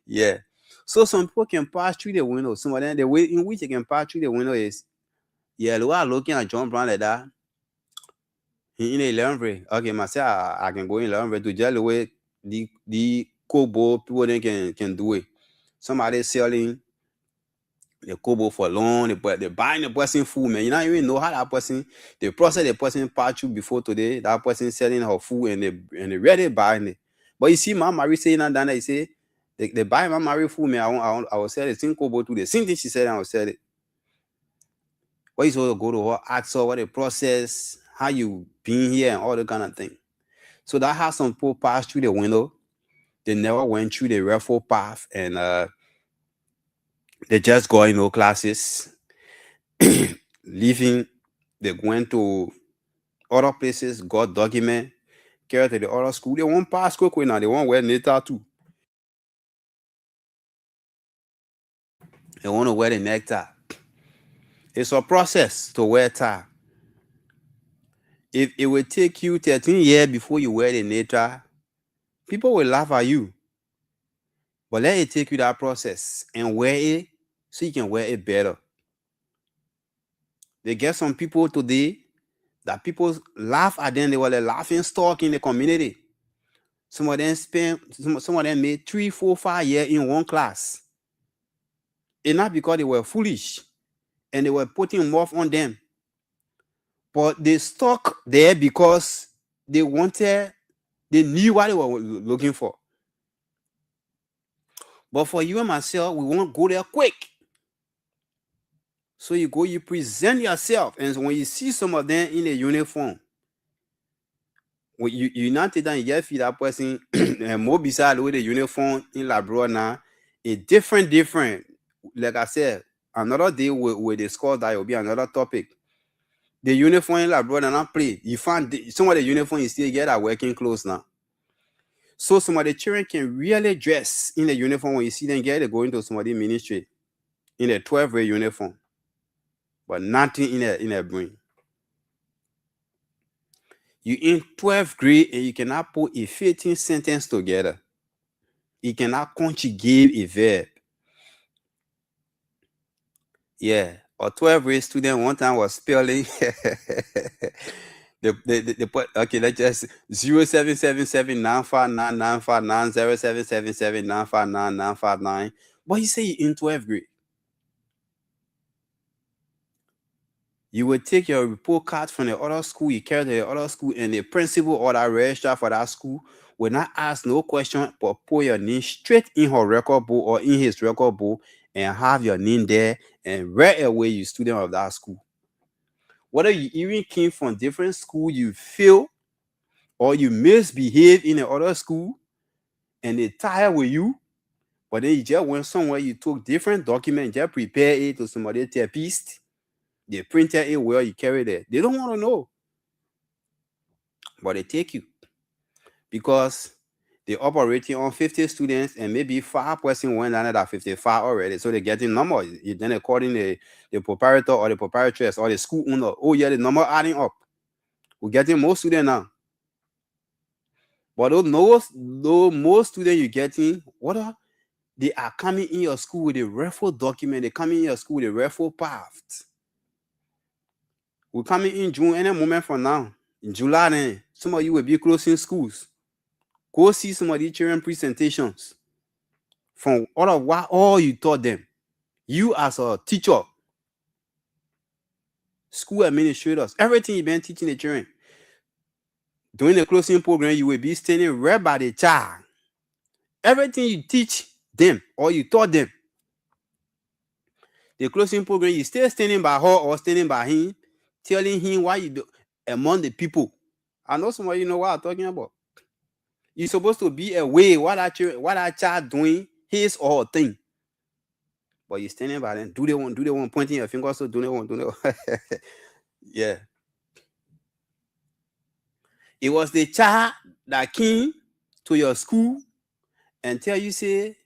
Yeah. So some people can pass through the window. Some of them, the way in which they can pass through the window is, they are looking at John Brown like that. In 11th grade, okay, myself, I can go in 11th grade to just the way the Kobo people then can do it. Somebody selling They kobo for long, they buying the person food, man. You don't even know how that person, the process the person passed through before today, that person selling her food and they ready buying it. But you see, my Marie saying that down there, you say, they buy my Marie food, man. I will sell it. Same kobo to the same thing she said, I will sell it. But you supposed to go to her, ask her what the process, how you been here, and all the kind of thing. So that has some people pass through the window. They never went through the raffle path, and they just got in no classes, leaving. They went to other places, got document, carried to the other school. They won't pass quickly now. They won't wear NATA too. They want to wear the necktie. It's a process to wear tie. If it will take you 13 years before you wear the NATA, people will laugh at you. But let it take you that process and wear it so you can wear it better. They get some people today that people laugh at them. They were the laughing stock in the community. Some of them made 3, 4, 5 years in one class. It's not because they were foolish and they were putting more on them, but they stuck there because they knew what they were looking for. But for you and myself, we won't go there quick. So you go, you present yourself, and when you see some of them in a uniform, when you not take down, you get feed that person and more beside with the uniform in Labrador now, a different. Like I said, another day we discuss that, will be another topic. The uniform in Labrador not play. You find some of the uniform you still get are working clothes now. So some of the children can really dress in the uniform. When you see them get, they go into some of the ministry in a 12-way uniform, but nothing in a brain. You in 12th grade and you cannot put a 15 sentence together. You cannot conjugate a verb. Yeah, a 12th grade student one time was spelling. They put, okay, let's just 0777959959077779599959. But you say you're in 12th grade. You will take your report card from the other school, you carry to the other school, and the principal or the registrar for that school will not ask no question, but put your name straight in her record book or in his record book and have your name there, and right away you student of that school. Whether you even came from different school, you fail or you misbehave in the other school and they tired with you, but then you just went somewhere, you took different documents, just prepare it to somebody therapist. They printed it well, you carry it. They don't want to know. But they take you. Because they're operating on 50 students and maybe 5 person went down at 55 already. So they're getting numbers. Then according to the proprietor or the proprietress or the school owner, oh yeah, the number adding up. We're getting more students now. But those more students you're getting, they are coming in your school with a referral document. They're coming in your school with a referral path. We're coming in June, any moment from now. In July, then, some of you will be closing schools. Go see some of these children presentations from all you taught them. You as a teacher, school administrators, everything you've been teaching the children. During the closing program, you will be standing right by the child. Everything you teach them or you taught them. The closing program, you still standing by her or standing by him, telling him what you do among the people. I know some of you know what I'm talking about. You're supposed to be away what that child doing, his or her thing. But you're standing by them. Do they want pointing your finger? So do they want? Yeah. It was the child that came to your school and tell you, say,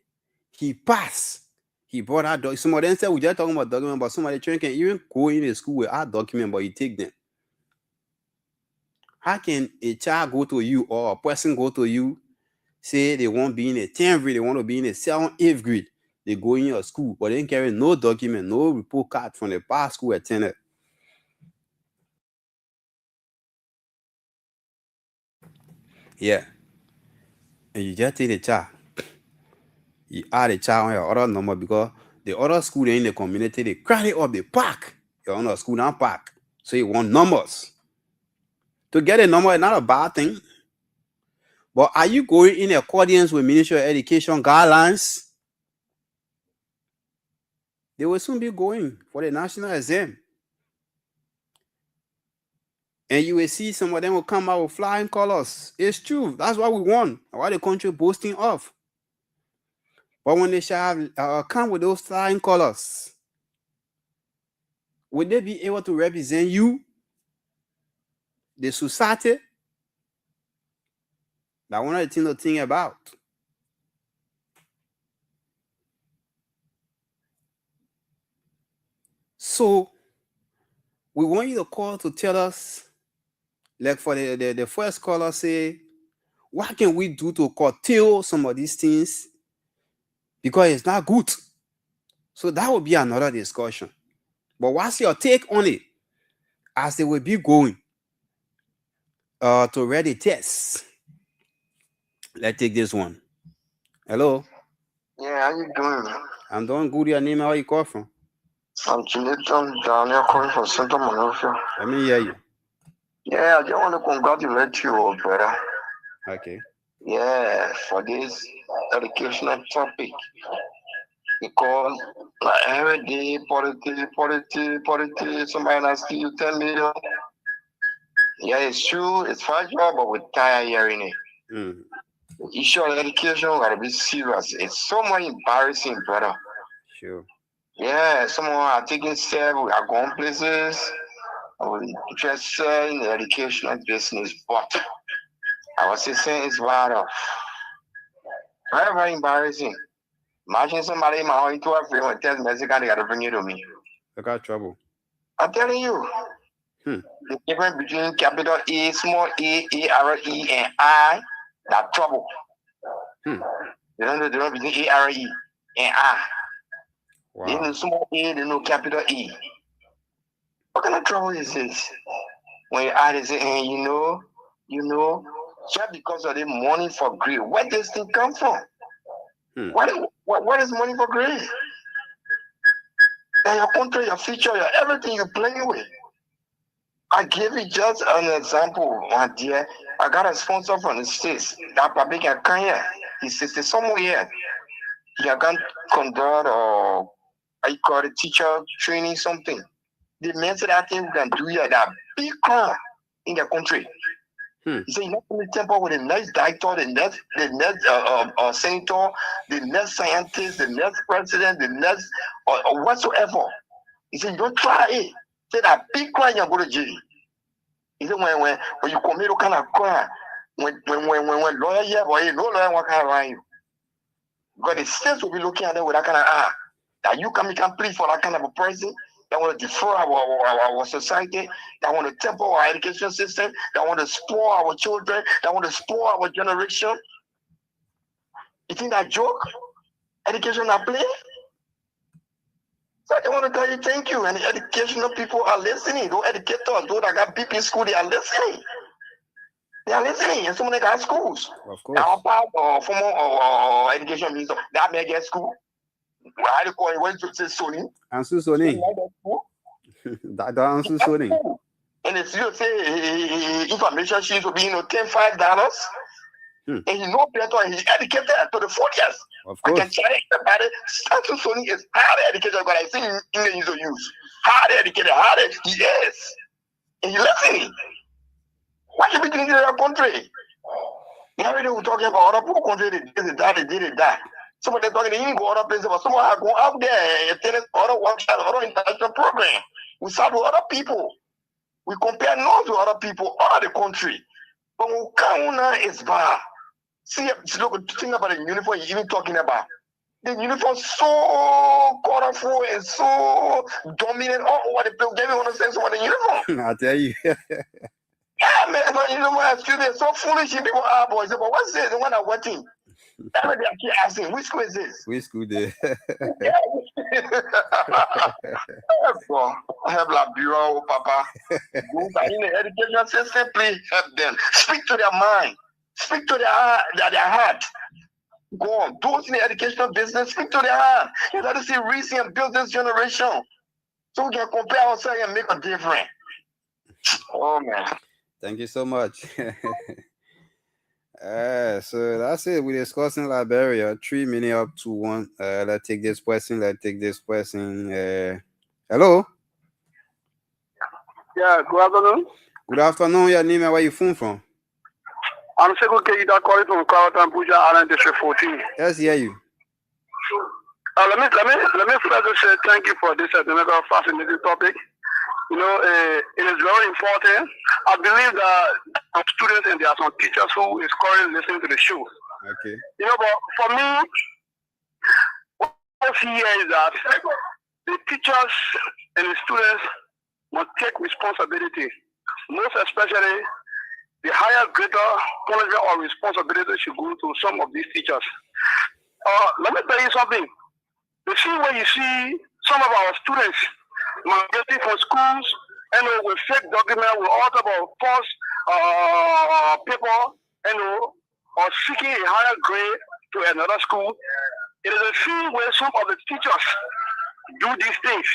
he passed. He brought our document. Some of them said, we just talking about document, but some of the children can even go in the school with our document, but you take them. How can a child go to you or a person go to you, say they won't be in a 10th grade, they want to be in a 7th, 8th grade. They go in your school, but they didn't carry no document, no report card from the past school attended. Yeah. And you just take the child. You add the child on your other number because The other school in the community, they crowd it up, they pack. Your own school now pack. So you want numbers. To get a number is not a bad thing. But are you going in accordance with Ministry of Education guidelines? They will soon be going for the national exam. And you will see some of them will come out with flying colors. It's true. That's what we want. Why the country boasting of. But when they shall come with those flying colors, would they be able to represent you, the society? That's one of the things to think about. So we want you to call to tell us, like for the first caller say, what can we do to curtail some of these things? Because it's not good. So that will be another discussion. But what's your take on it? As they will be going to ready tests. Let's take this one. Hello. Yeah, how you doing, man? I'm doing good. Your name, where you call from? I'm Chinechon Daniel calling from Central Monrovia. Let me hear you. Yeah, I just want to congratulate you, brother. Okay. Yeah, for this educational topic. Because like, every day, politics, somebody asking you 10 million. Yeah, it's true, it's fragile, but we're tired hearing it. Mm. The issue of education gotta be serious. It's so much embarrassing, brother. Sure. Yeah, someone are taking steps, we are going places. I was interested in the educational business, but I was saying it's very, very embarrassing. Imagine somebody in my home into a frame and tells me they gotta bring you to me. I got trouble. I'm telling you. The difference between capital A, small a, A-R-E, and I, that's trouble. They don't know the difference between A-R-E and I. Wow. They know small a, they know capital E. What kind of trouble is this? When you add it, say, hey, you know, just because of the money for greed, where does this thing come from? What is money for greed? And your country, your future, your everything you're playing with. I give you just an example, my dear. I got a sponsor from the States. That probably can come here. He says somewhere here. He can conduct or I call it teacher training something. The men say that thing we can do here, that big crime in the country. He said, you not only temper with the next director, the next senator, the next scientist, the next president, the next or whatsoever. He said, you don't try it. Say that big crime you go to jail. He said, when you commit a kind of crime, when lawyer here, boy, no lawyer what can around you. Because the states will be looking at them with that kind of that you can plead for that kind of a person that want to destroy our society, that want to temper our education system, that want to spoil our children, that want to spoil our generation. You think that joke? Education not play? So I want to tell you thank you. And the educational people are listening. Those educators, those that got BP school, they are listening. They are listening. And some of them got schools. Of course. Our part of former education minister, that may get school. Why do call it? When you say Sony? Answer Sony. That answer Sony. And if you say information sheets will be $10-5. And he know better, he's educated to the 40s. Of course. I can tell everybody, Stanton Sony is highly educated, but I think English is use. Highly educated, he is. And he's listening. Why should we do this in our country? Now we're talking about other poor countries, they did that. Some of them talking, they didn't go other places, but some are going out there and attend other workshops, other international programs. We start with other people. We compare notes with other people, other the country. But Ukauna is bad. See, look, think about the uniform you're even talking about. The uniform so colorful and so dominant all over the place. Give me one sense of the uniform. I'll tell you. Yeah, man, but you know what? They're so foolish. People are boys. But what's this? The one I'm watching. Everybody keep asking, which school is this? Which school there? I have like bureau, Papa. In the education system, please help them. Speak to their mind. Speak to their heart. Go on. Those in the educational business, into their hand. You got to see reason and build this generation. So we can compare ourselves and make a difference. Oh, man. Thank you so much. So that's it. We're discussing Liberia. 3 minutes up to 1. Let's take this question. Hello? Yeah, good afternoon. Good afternoon. Your name and where you from? I'm Seko Keita calling from Kawatan Puja Island District 14. Yes, hear you. Let me first say thank you for this fascinating topic. You know, it is very important. I believe that some students and there are some teachers who is currently listening to the show. Okay. You know, but for me, what I see here is that the teachers and the students must take responsibility. Most especially, the higher greater punishment or responsibility should go to some of these teachers. Let me tell you something. The thing where you see some of our students migrating from schools and with fake documents, with all type of false paper, or seeking a higher grade to another school. It is a thing where some of the teachers do these things.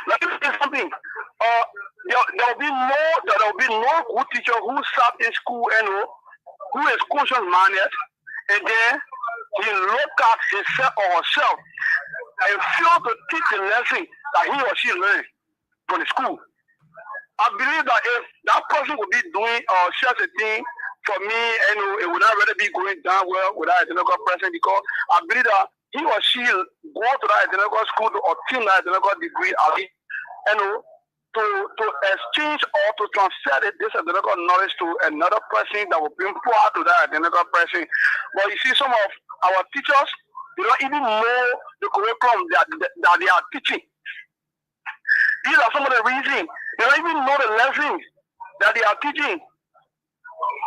Let me say something. There will be no good teacher who sat in school who is conscious-minded, and then he look at himself or herself and fail to teach the lesson that he or she learned from the school. I believe that if that person would be doing such a thing, for me, it would not really be going down well with that identical person, because I believe that he or she go to that identical school to obtain that identical degree, to exchange or to transfer this identical knowledge to another person that will bring power to that identical person. But you see, some of our teachers, they don't even know the curriculum that they are teaching. These are some of the reasons. They don't even know the lessons that they are teaching.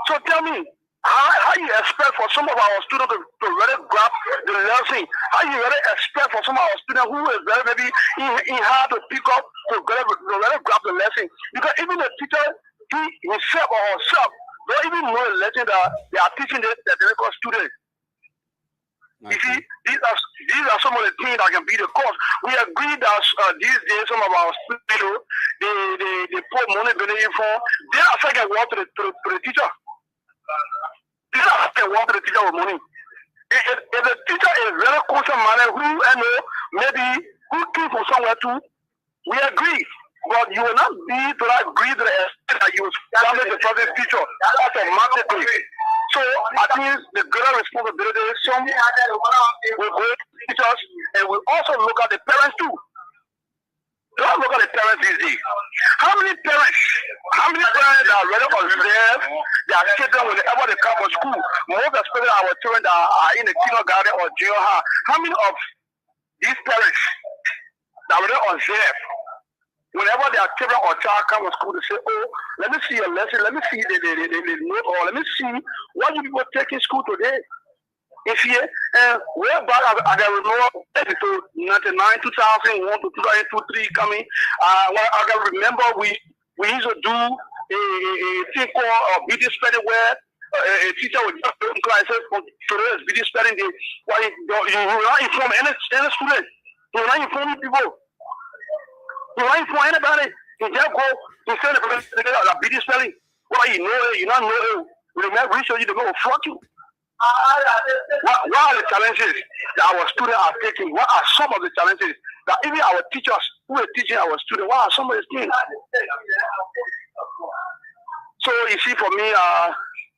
So tell me, how you expect for some of our students to really grab the lesson? How you really expect for some of our students who is very maybe in hard to pick up to really grab the lesson? Because even the teacher, he himself or herself, don't even know the lesson that they are teaching the students. Okay. You see, these are some of the things that can be the cause. We agree that these days some of our students, they put money benefit for. They are second work to the teacher. They are second work to the teacher with money. If the teacher is very conscious-minded, maybe who came from somewhere too, we agree. But you will not be to agree to the extent that you will establish the present teacher automatically. So I think the greater responsibility is some will go to teachers, and we also look at the parents too. Don't look at the parents these days. How many parents are ready to observe their children whenever they come to school? Most especially our children that are in the kindergarten or junior high. How many of these parents that are ready to observe whenever their children or child come to school to say, oh, let me see your lesson, let me see the note, or let me see what you people take in school today. If you, way back, I can remember to 99, 2001 to 2002, 2003 coming, I can remember we used to do a thing called video spelling where a teacher would just go in class and say, today's video spelling day. Well, you will not inform any student. You will not inform people. You will not inform anybody. You just go to send the person to video spelling. Well, you know it, you not know it. We remember research you to go fuck you. What are the challenges that our students are taking? What are some of the challenges that even our teachers who are teaching our students, what are some of the things? So you see, for me,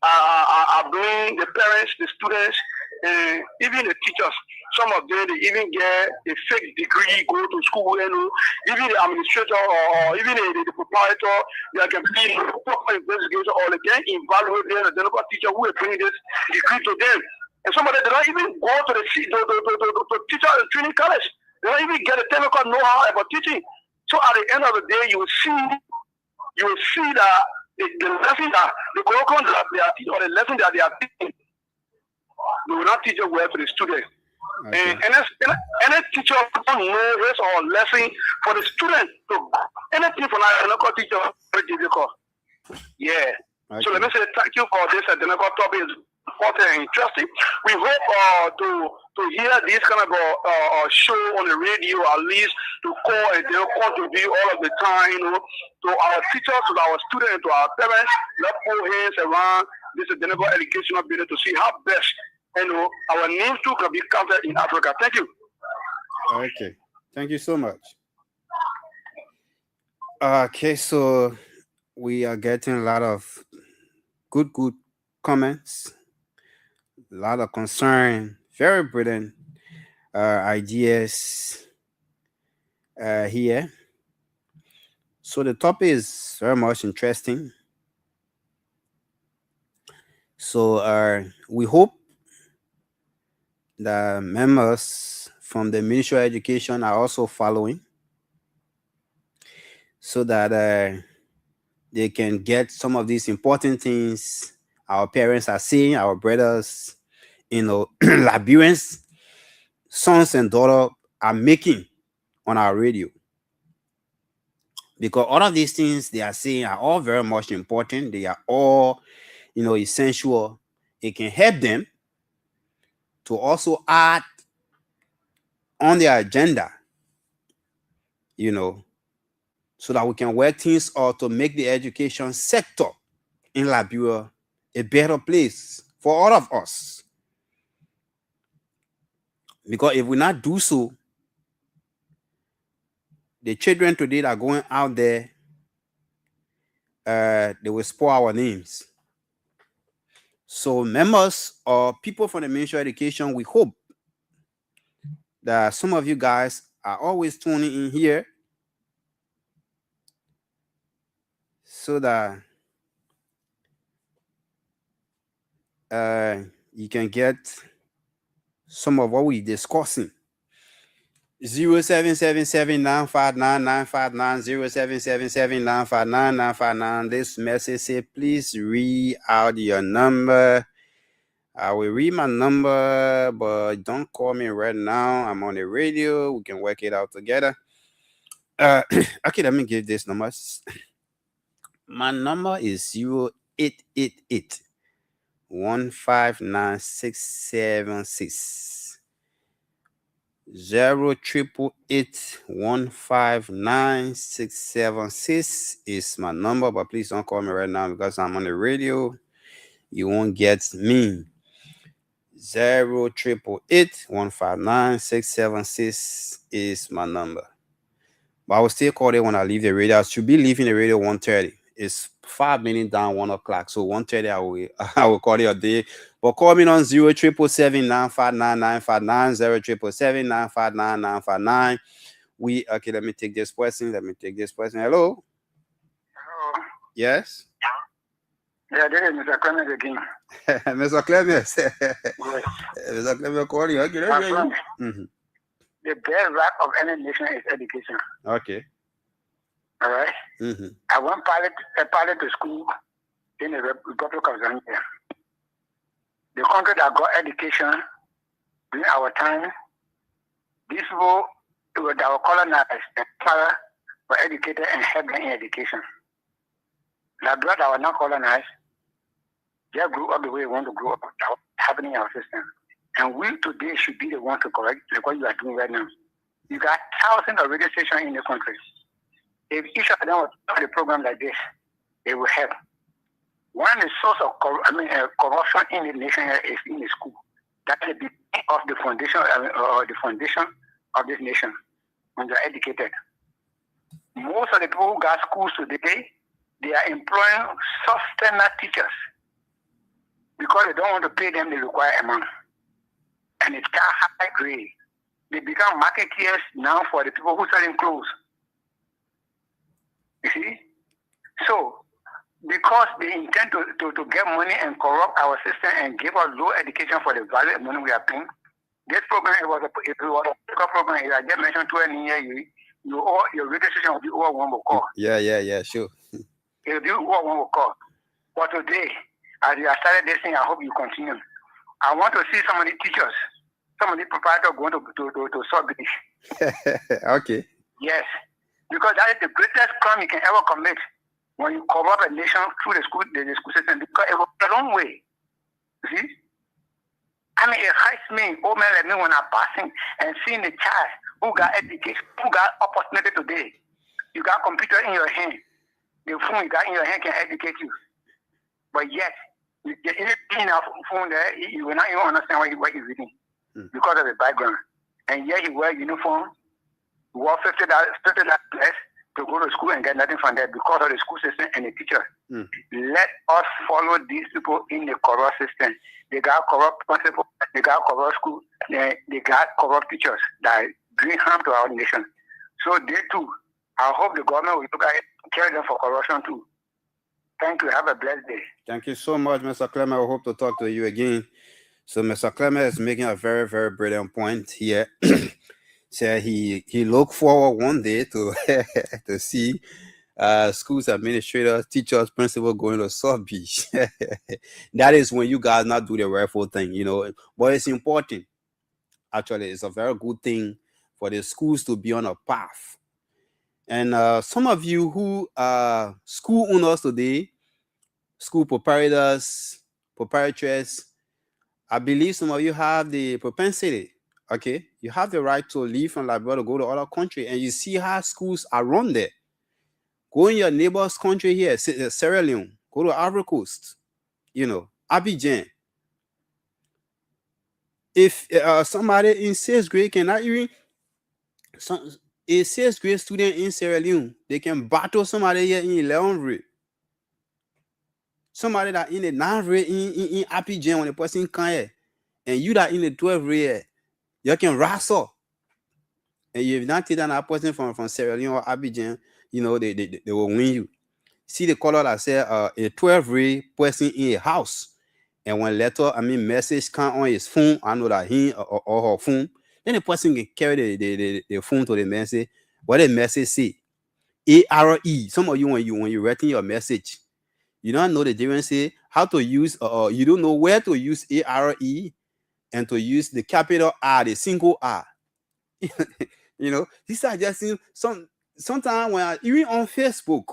I bring the parents, the students, and even the teachers. Some of them, they even get a fake degree, go to school, even the administrator or even the proprietor, they can be proper investigation or they can evaluate the general teacher who is bringing this degree to them. And some of them, they don't even go to the teacher training college. They don't even get a technical know-how about teaching. So at the end of the day, you will see that the lesson that the curriculum that they are teaching or the lesson that they are teaching, they will not teach it well to the students. Okay. And any teacher don't know his or lesson for the student to anything for a local teacher is very difficult. Yeah. Okay. So let me say thank you for this identical topic. important and interesting. We hope to hear this kind of show on the radio, at least to call and contribute all of the time, to our teachers, to our students, to our parents. Let's put hands around this sustainable educational building to see how best our names too can be counted in Africa. Thank you. Okay, thank you so much. Okay, so we are getting a lot of good comments, a lot of concern, very brilliant ideas here. So the topic is very much interesting. So we hope the members from the Ministry of Education are also following, so that they can get some of these important things our parents are saying, our brothers, Liberians, sons and daughters are making on our radio. Because all of these things they are saying are all very much important. They are all, essential. It can help them to also add on their agenda, so that we can work things out to make the education sector in Liberia a better place for all of us. Because if we not do so, the children today that are going out there, they will spoil our names. So members or people from the Ministry of Education, we hope that some of you guys are always tuning in here, so that you can get some of what we're discussing. 0777-959-959, 0777-959-959. This message say, please read out your number. I will read my number, but don't call me right now. I'm on the radio. We can work it out together. Okay, let me give this number. My number is 0888 159-676. 0888159-676 is my number, but please don't call me right now because I'm on the radio. You won't get me. 0888159-676 is my number. But I will still call it when I leave the radio. I should be leaving the radio 1:30. It's 5 minutes down 1 o'clock. So 1:30 I will call it a day. But call me on 0777-959-959, 0777-959-959. Okay, let me take this question. Hello? Hello. Yes? Yeah, this is Mr. Clemens again. Mr. Clemens. Yes. Mr. Clemens, call you. Okay, The bedrock of any nation is education. Okay. All right? Mm-hmm. I went pilot to school in the Republic of Zambia. The country that got education during our time, these people that were colonized and were educated and helped them in education. Liberia that were not colonized, they grew up the way we want to grow up, that was happening in our system. And we today should be the ones to correct like what you are doing right now. You got thousands of radio stations in the country. If each of them would start a program like this, it will help. One of the source of corruption in the nation is in the school. That's the beginning of the foundation, or the foundation of this nation. When you're educated, most of the people who got schools today, they are employing substandard teachers because they don't want to pay them the required amount, and it's got high grade. They become marketeers now for the people who selling clothes. You see? So, because they intend to get money and corrupt our system and give us low education for the value of money we are paying, this program, it was a program, as I just mentioned to an year, your registration will be over one will call. Yeah, sure. It will be over one will call. But today, as you have started this thing, I hope you continue. I want to see some of the teachers, some of the proprietors going to solve this. Okay. Yes. Because that is the greatest crime you can ever commit when you corrupt a nation through the school system, because it was a long way. You see? I mean, it hurts me, old man like me, when I'm passing and seeing the child who got education, who got opportunity today. You got computer in your hand. The phone you got in your hand can educate you. But yet, you get in a phone there, you will not even understand what he's reading because of the background. And yet he wear uniform, work $50 less to go to school and get nothing from that because of the school system and the teacher. Let us follow these people in the corrupt system. They got corrupt principals, they got corrupt school, they got corrupt teachers that bring harm to our nation. So they too, I hope the government will look at it, carry them for corruption too. Thank you. Have a blessed day. Thank you so much, Mr. Clement. I hope to talk to you again. So Mr. Clement is making a very, very brilliant point here. So he look forward one day to to see schools administrators, teachers, principals going to South Beach. That is when you guys not do the rightful thing, you know. But it's important. Actually, it's a very good thing for the schools to be on a path. And some of you who are school owners today, school proprietors, proprietors, I believe some of you have the propensity, okay? You have the right to leave from Liberia to go to other country, and you see how schools are run there. Go in your neighbor's country here, Sierra Leone, go to Ivory Coast, you know, Abidjan. If somebody in 6th grade cannot even, a 6th grade student in Sierra Leone, they can battle somebody here in 11th grade. Somebody that in the 9th grade in Abidjan when the person come here, and you that in the 12th grade, you can wrestle. And if not take that person from Sierra Leone or Abidjan, you know, they will win you. See the color that say a 12th grade person in a house. And when message come on his phone, I know that he or her phone, then the person can carry the phone to the message. What the message say? ARE. Some of you when you writing your message, you don't know the difference. Say how to use you don't know where to use ARE and to use the capital R, the single R. You know, these are just sometimes when even on Facebook,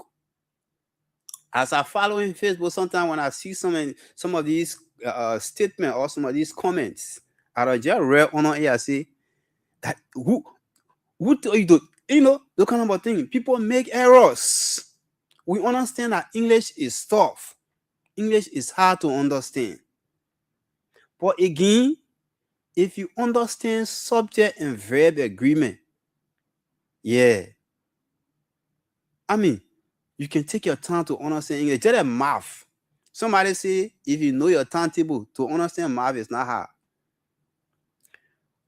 as I follow in Facebook, sometimes when I see some of these statements or some of these comments, I just read on here, I say that who told you to, you know, the kind of thing. People make errors. We understand that English is tough. English is hard to understand. But again, if you understand subject and verb agreement, yeah, I mean, you can take your time to understand English. Just a math. Somebody say, if you know your timetable, to understand math is not hard.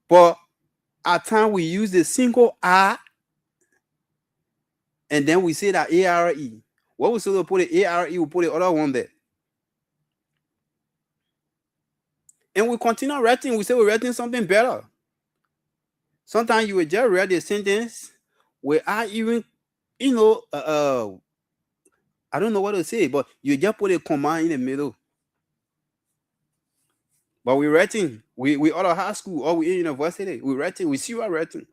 But at times we use the single R, and then we say that ARE. What we supposed to put the ARE, we put the other one there. And we continue writing. We say we're writing something better. Sometimes you will just read the sentence without even, you know, I don't know what to say, but you just put a comma in the middle. But we're writing. We out of high school or we in university. We're writing. We see we're writing.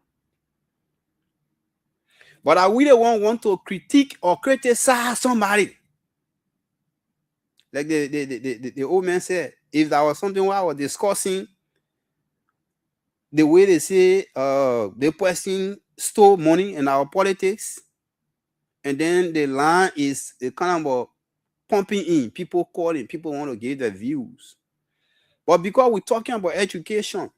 But I really want to critique or criticize somebody. Like the old man said, if that was something where I was discussing the way they say the person stole money in our politics, and then the line is a kind of pumping in, people calling, people want to give their views. But because we're talking about education,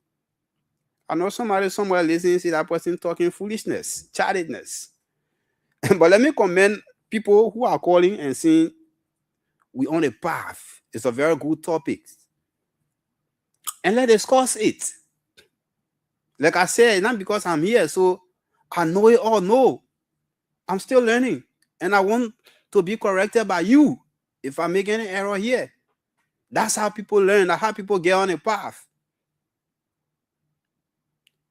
I know somebody somewhere listening to see that person talking foolishness, childishness. But let me commend people who are calling and saying we're on a path. It's a very good topic. And let's discuss it. Like I said, not because I'm here, so I know it all. No, I'm still learning. And I want to be corrected by you if I make any error here. That's how people learn. That's how people get on a path.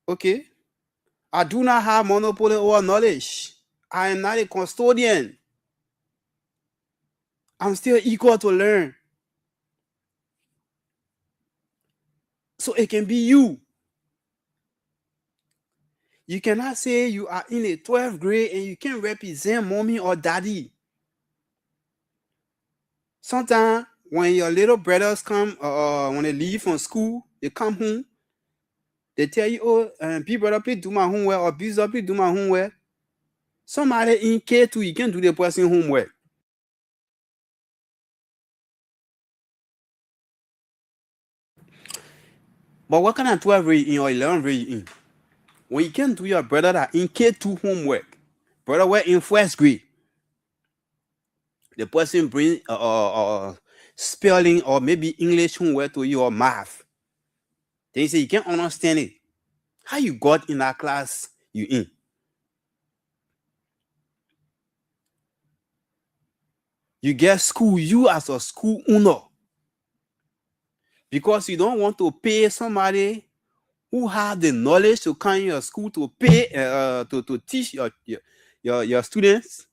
Okay? I do not have monopoly over knowledge. I am not a custodian. I'm still eager to learn. So it can be you. You cannot say you are in a 12th grade and you can't represent mommy or daddy. Sometimes when your little brothers come, when they leave from school, They come home, they tell you, oh, P brother, please do my homework, or B brother, please do my homework. Somebody in K2, you can do the person homework. But what kind of 12 grade in or 11 grade in? When you can do your brother that in K2 homework, brother we're in first grade, the person bring spelling or maybe English homework to you or math. Then you say you can't understand it. How you got in that class you in? You get school, you as a school owner, because you don't want to pay somebody who have the knowledge to come in your school to pay to teach your students.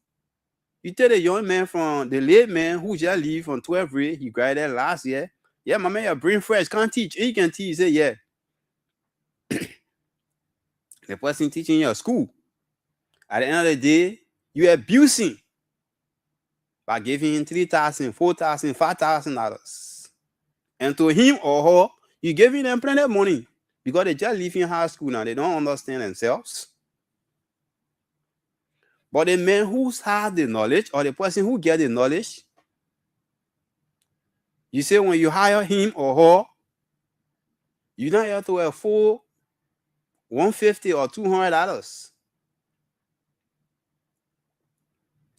You tell the young man from the late man who just leave from 12th grade, he graduated last year. Yeah, my man, your brain fresh, can't teach. He can teach. He say, yeah. The person teaching your school. At the end of the day, you abusing by giving him $3,000, $4,000, $5,000. And to him or her, you giving them plenty of money because they just leave in high school now. They don't understand themselves. But the man who has the knowledge or the person who get the knowledge, you say when you hire him or her, you don't have to afford $150 or $200.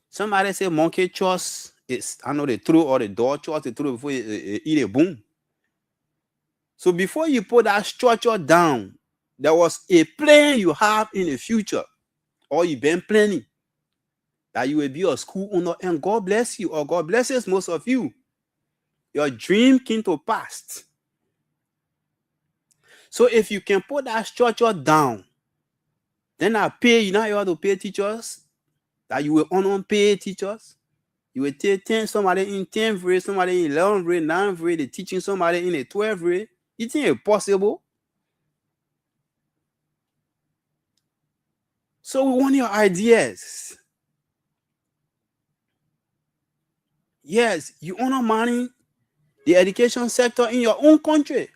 Somebody say monkey chores is, I know, they throw or the dog chores they throw before you eat a boom. So before you put that structure down, there was a plan you have in the future, or you've been planning that you will be a school owner, and God bless you, or God blesses most of you. Your dream came to pass. So if you can put that structure down, then I pay you. Now you have to pay teachers that you will unpaid teachers. You will take somebody in 10th grade, somebody in 11th grade, 9th grade, they teaching somebody in a 12th grade. You think it's possible? So we want your ideas. Yes, you honor money, the education sector in your own country.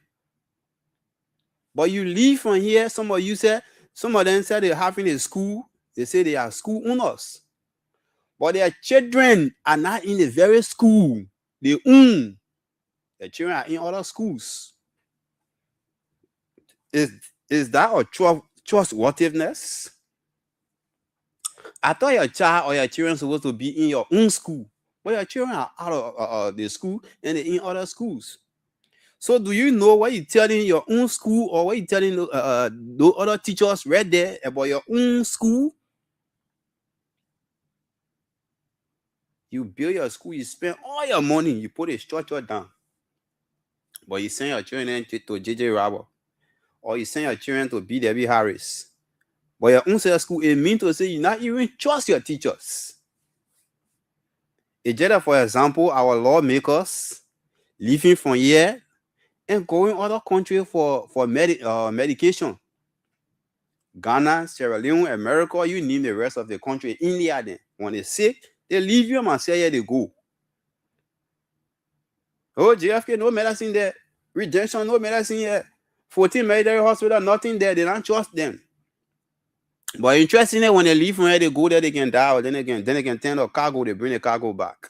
But you leave from here, some of them said they're having a school. They say they are school owners. But their children are not in the very school they own. Their children are in other schools. Is that a trustworthiness? I thought your child or your children supposed to be in your own school, but your children are out of the school and they're in other schools. So do you know what you're telling your own school or what you're telling the other teachers right there about your own school? You build your school, you spend all your money, you put a structure down. But you send your children to JJ Robert, or you send your children to BW Harris. But your own self school, it means to say you not even trust your teachers. It's for example, our lawmakers leaving from here and going other countries for medication. Ghana, Sierra Leone, America, you name the rest of the country. India, then when they're sick, they leave you and say, yeah, they go. Oh, JFK, no medicine there. Redemption, no medicine here. 14 military hospital, nothing there. They don't trust them. But interestingly, when they leave from here, they go there, they can die, or then they can turn the cargo, they bring the cargo back.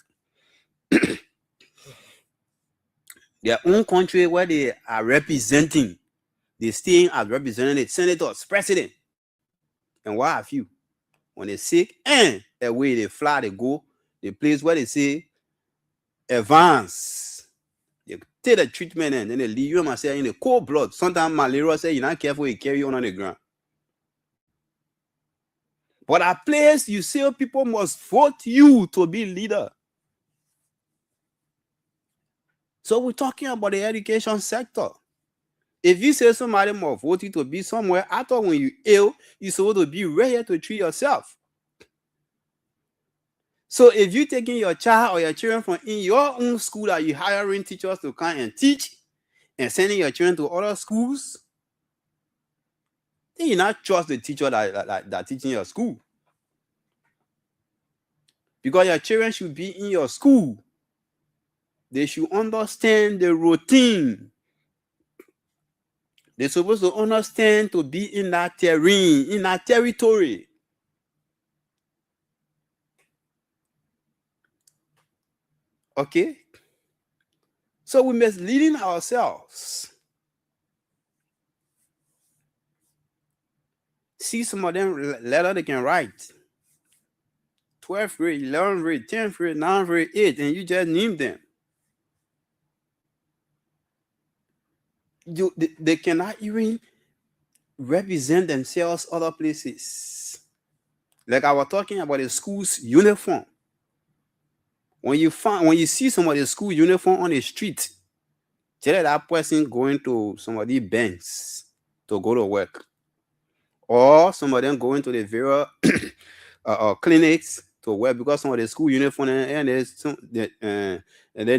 Their own country where they are representing, they stay as representatives, senators, president. And what have you? When they're sick, and away they fly, they go, the place where they say advance. They take the treatment and then they leave you and say in the cold blood. Sometimes malaria say you're not careful, you carry on the ground. But at place you say people must vote you to be leader. So we're talking about the education sector. If you say somebody must vote you to be somewhere, I thought when you ill, you're supposed to be ready to treat yourself. So if you're taking your child or your children from in your own school that you're hiring teachers to come and teach and sending your children to other schools, then you not trust the teacher that teaching your school. Because your children should be in your school. They should understand the routine. They're supposed to understand to be in that terrain, in that territory. Okay? So we must leading ourselves. See some of them letter they can write. 12th grade, 11th grade, 10th grade, 9th grade, 8th, and you just name them. They cannot even represent themselves other places. Like I was talking about the school's uniform. When you see somebody school uniform on the street, tell that person going to somebody banks to go to work, or some of them going to the various clinics to work because some of the school uniform and the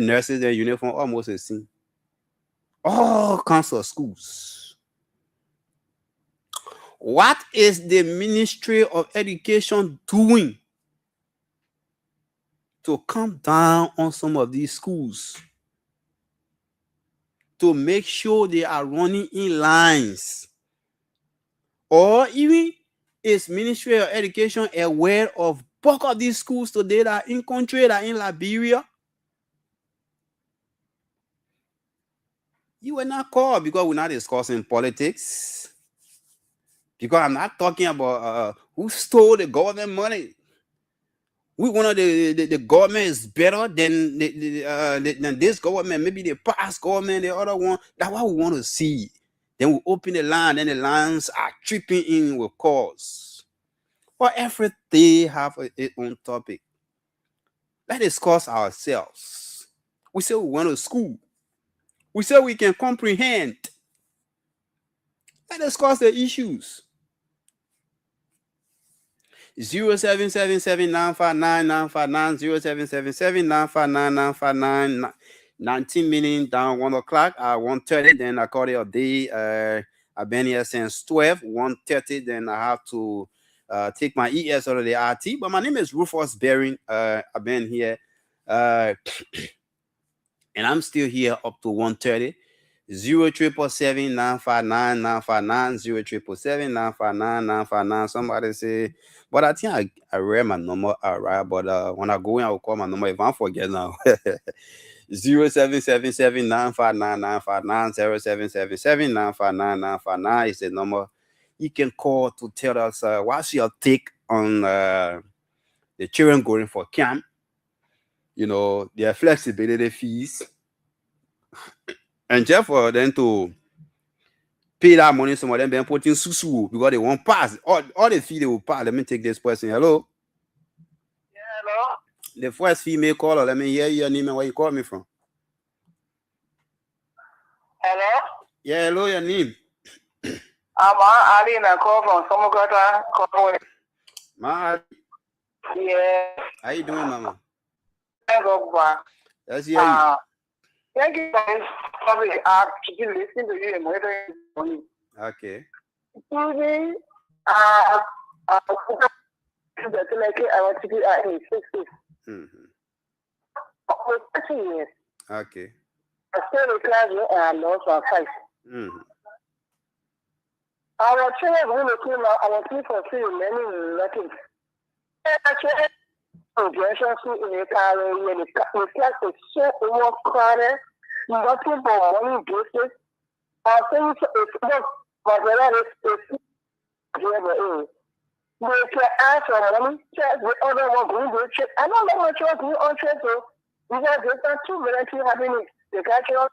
nurses their uniform almost the same. All kinds of schools. What is the Ministry of Education doing to come down on some of these schools to make sure they are running in lines? Or even is Ministry of Education aware of bulk of these schools today that are in country, that are in Liberia? You were not called because we're not discussing politics. Because I'm not talking about who stole the government money. We want the government is better than than this government, maybe the past government, the other one. That's what we want to see. Then we open the line, and the lines are tripping in with cause. But every day have its own topic. Let's discuss ourselves. We say we went to school. We say we can comprehend. Let's discuss the issues. 0777-959-959, 19 minutes down 1 o'clock at 1:30. Then I call it a day. I've been here since 12, 1:30. Then I have to take my ES out of the RT. But my name is Rufus Bering. I've been here. And I'm still here up to 1:30. 0777-959-959, 0777-959-959. Somebody say, but I think I read my number right. But when I go in, I will call my number if I forget now. 0777-959-959, 0777-959-959 is the number you can call to tell us what's your take on the children going for camp. You know, their flexibility fees. And just for them to pay that money, some of them been putting susu because they won't pass. All the fee they will pass. Let me take this person. Hello? Yeah, hello? The first female caller, let me hear your name and where you call me from. Hello? Yeah, hello, your name. I'm Ali and I call from Somogata. Ma, Yeah. how you doing, mama? Thank God. Let's hear you. Thank you guys for the app to be listening to you and monitoring. Okay. Today, I want to be in 60s. For 30 years. Okay. I stayed in class and I lost my fight. Our children really came out, our people feel many lessons. Actually, in the car, the class is so overcrowded, nothing but money basis. I think it's not, but the they can ask for money, check the other one going to check. I don't know what you're doing on check, so because there's not 2 minutes happening. The guy cannot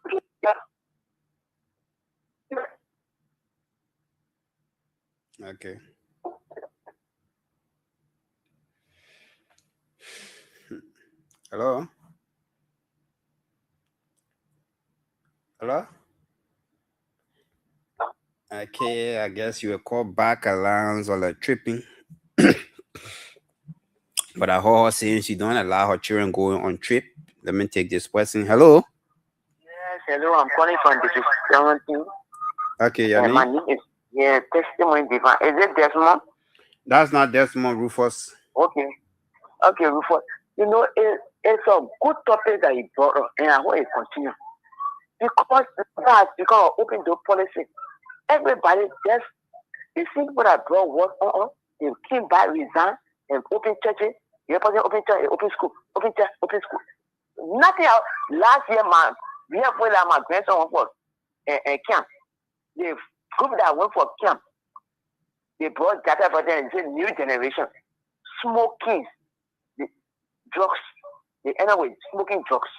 Okay. Hello? Hello? Okay, I guess you will call back allowance or like tripping. But I heard her saying she don't allow her children going on trip. Let me take this question. Hello? Yes, hello, I'm calling from the 17. Okay, your name? My name is Testimony Divine. Is it Desmond? That's not Desmond, Rufus. Okay, Rufus. You know, it's a good topic that you brought up, and I want to continue. Because that's because of open door policy. Everybody just, you see people that brought work on, they came back, resign, and open churches. You person open church, open school, open church, open school. Nothing else. Last year, man, we have put my grandson went for camp. The group that went for camp, they brought data for them. It's a new generation. Smoking, the drugs. They end up with smoking drugs.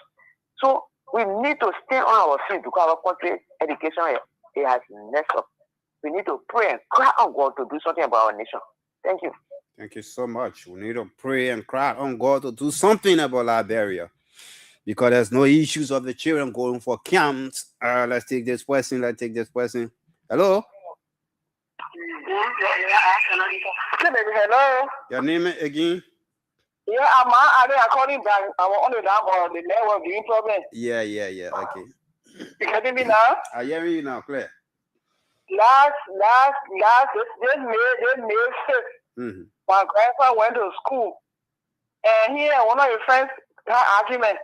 So we need to stay on our feet because our country education it has messed up. We need to pray and cry on God to do something about our nation. Thank you. Thank you so much. We need to pray and cry on God to do something about Liberia, because there's no issues of the children going for camps. Let's take this person. Hello? Hello? Your name again? Yeah, I'm calling back. I'm on the down the network doing problem. Yeah. Okay. You can hear me now? I hear you now, clear. Last, this May 6th, my grandson went to school, and he and one of his friends had argument.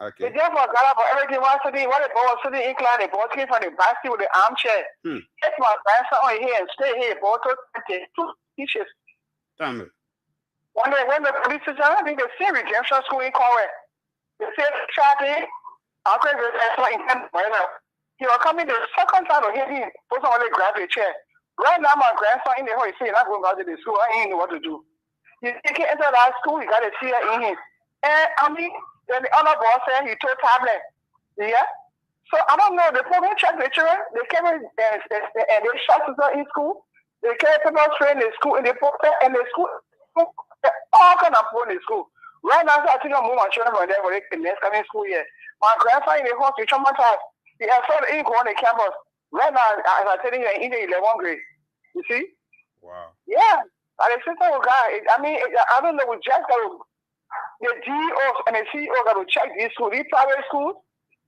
Okay. They just forgot about everything. While the boy was sitting inclined, the boy came from the back seat with the armchair. Take my grandson on here and stay here. The boy took 2 teachers. Damn it. When the police said, I think they say redemption school in Conway. They said, Charlie, I'll go to the intended right now. He was coming the second time to hit him. For somebody grab a chair. Right now, my grandson in the hall, he said, I'm going to the school. I ain't know what to do. He can't enter that school. You got to see her in him. And then the other boss said he told tablet. Yeah? So I don't know. The program checked the children. They came in and they shot us in school. They carried people train in school. And they put in the school. All kind of people in the school. Right now, so I think I'm moving my children from there for the next coming school year. My grandson in the house, he traumatized. He has started in on the campus. Right now, as I'm telling you, in the 11th grade. You see? Wow. Yeah. And the system of God, I don't know, we just got to, the DOs and the CEO got to check these schools. These private schools,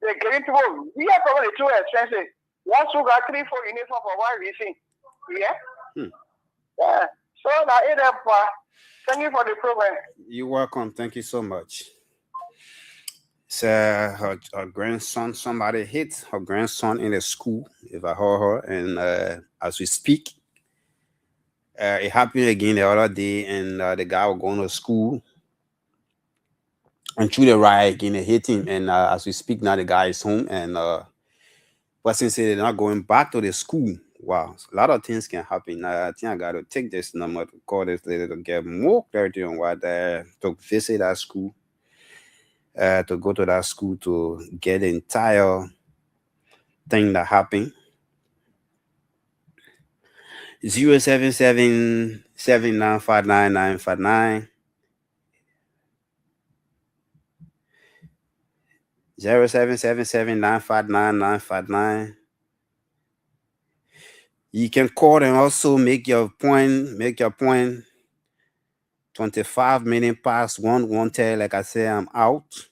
they're getting people, we are probably too expensive. One school got 3-4 uniforms for one reason. Yeah? Yeah. So now, thank you for the program. You're welcome. Thank you so much. So her grandson, somebody hit her grandson in the school, if I heard her, and as we speak, it happened again the other day, and the guy was going to school, and through the riot again, they hit him, and as we speak now, the guy is home, and person said they're not going back to the school. Wow, a lot of things can happen. I think I got to take this number to call this lady to get more clarity on what to visit that school. To go to that school to get the entire thing that happened. 07779599959. 07779599959. You can call and also make your point. 25 minutes past 1:10. Like I said, I'm out.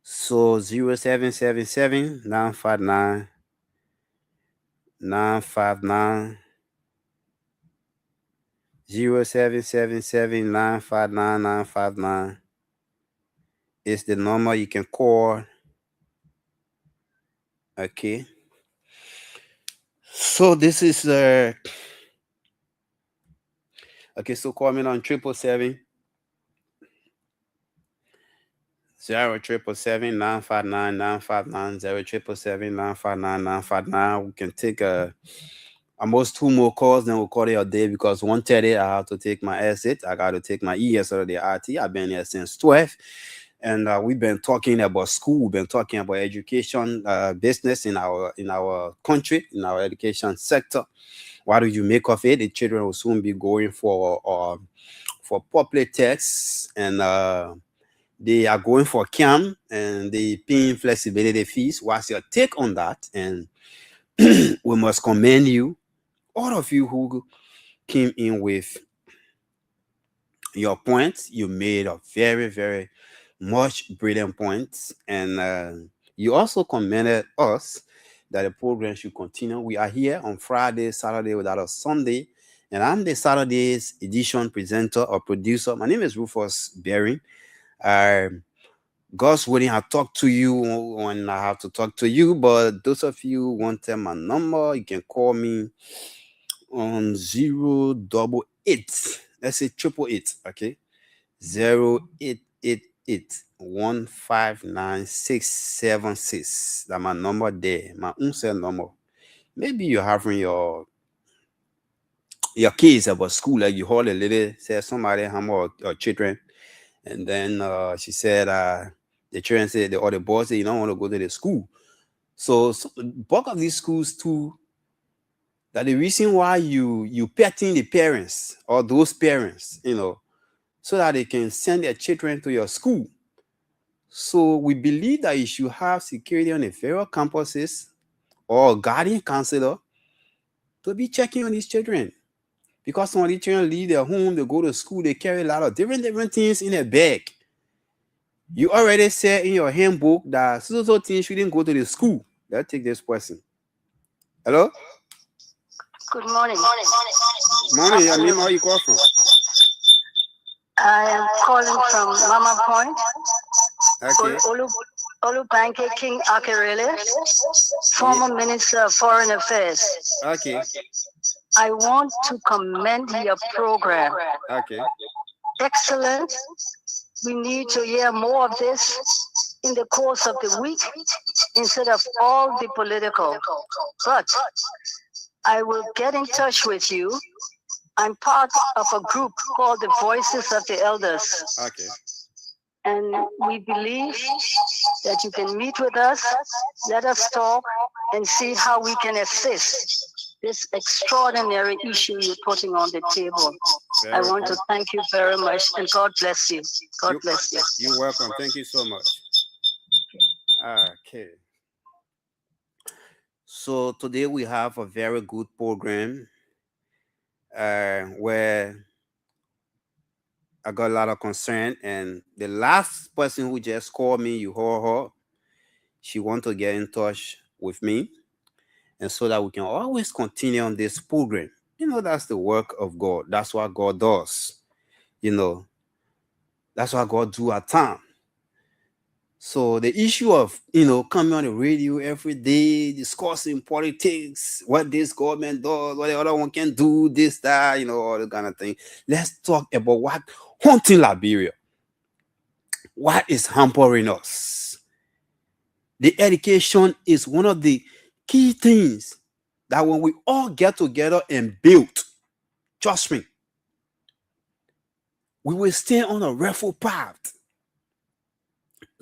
So 07779599959. 07779599959 is the number you can call. Okay. So this is okay, so call me on 777 07779599959. We can take almost 2 more calls, then we'll call it a day, because 1:30 I have to take my exit. I got to take my ES out of the RT. I've been here since 12, and we've been talking about school. We've been talking about education, business in our country, in our education sector. What do you make of it? The children will soon be going for public tests, and they are going for camp, and they paying flexibility fees. What's your take on that? And we must commend you, all of you who came in with your points. You made a very, very much brilliant points, and you also commended us that the program should continue. We are here on Friday, Saturday, without a Sunday, and I'm the Saturday's edition presenter or producer. My name is Rufus Bering. God's willing, I'll talk to you when I have to talk to you. But those of you who wanted my number, you can call me on 088. Let's say 888. Okay. 0888 That's my number there. My own cell number. Maybe you're having your kids about school, like you hold a lady, say somebody hammer or children, and then she said the children said or the boys say you don't want to go to the school. So bulk of these schools too, that the reason why you petting the parents or those parents, so that they can send their children to your school. So we believe that you should have security on the various campuses or a guardian counselor to be checking on these children. Because some of these children leave their home, they go to school, they carry a lot of different things in their bag. You already said in your handbook that so things shouldn't go to the school. Let's take this person. Hello? Good morning. Morning, your name, where you call from? I am calling from Mama Point. Okay. Olubanke King Akerele, former Minister of Foreign Affairs. Okay. I want to commend your program. Okay. Excellent. We need to hear more of this in the course of the week instead of all the political. But I will get in touch with you. I'm part of a group called the Voices of the Elders. Okay. And we believe that you can meet with us, let us talk, and see how we can assist this extraordinary issue you're putting on the table. I want to thank you very much, and God bless you. God bless you. You're welcome. Thank you so much. Okay. So today we have a very good program where I got a lot of concern, and the last person who just called me, you heard her, she want to get in touch with me, and so that we can always continue on this program. That's the work of God. That's what God does. That's what God do at time. So the issue of coming on the radio every day discussing politics, what this government does, what the other one can do, this, that, all the kind of thing. Let's talk about what haunting Liberia. What is hampering us? The education is one of the key things that when we all get together and build, trust me, we will stay on a rightful path.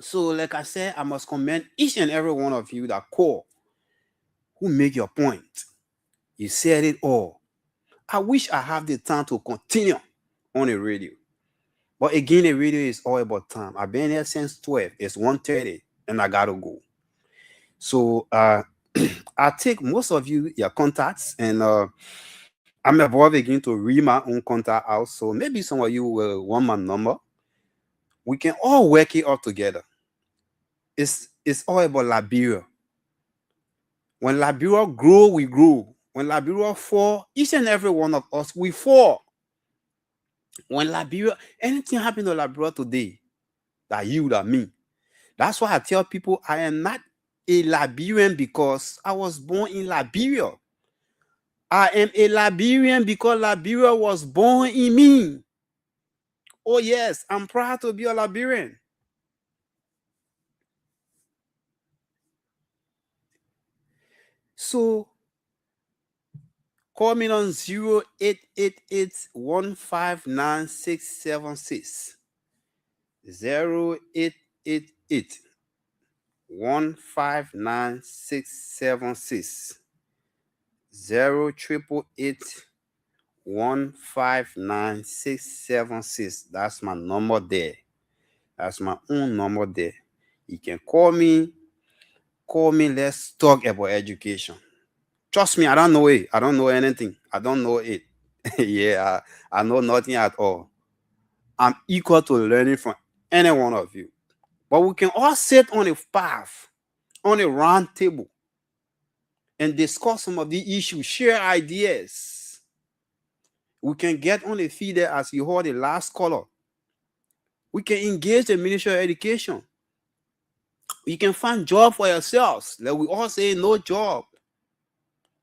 So, like I said, I must commend each and every one of you that call, who make your point. You said it all. I wish I have the time to continue on the radio. But again, the radio is all about time. I've been here since 12. It's 1:30 and I gotta go. So I take most of you, your contacts, and I'm about again to read my own contact out. So maybe some of you will want my number. We can all work it out together. It's all about Liberia. When Liberia grow, we grow. When Liberia fall, each and every one of us, we fall. When Liberia, anything happen to Liberia today, that you, that me. That's why I tell people I am not a Liberian because I was born in Liberia. I am a Liberian because Liberia was born in me. Oh yes, I'm proud to be a Liberian. So call me on 0888-159-676. 0888-159-676. 0888-159-676. That's my number there. That's my own number there. You can call me. Let's talk about education. Trust me, I don't know it. I don't know anything. I don't know it. Yeah, I know nothing at all. I'm equal to learning from any one of you. But we can all sit on a path, on a round table, and discuss some of the issues, share ideas. We can get on the feeder as you heard the last caller. We can engage the Ministry of Education. You can find job for yourselves. Like we all say, no job.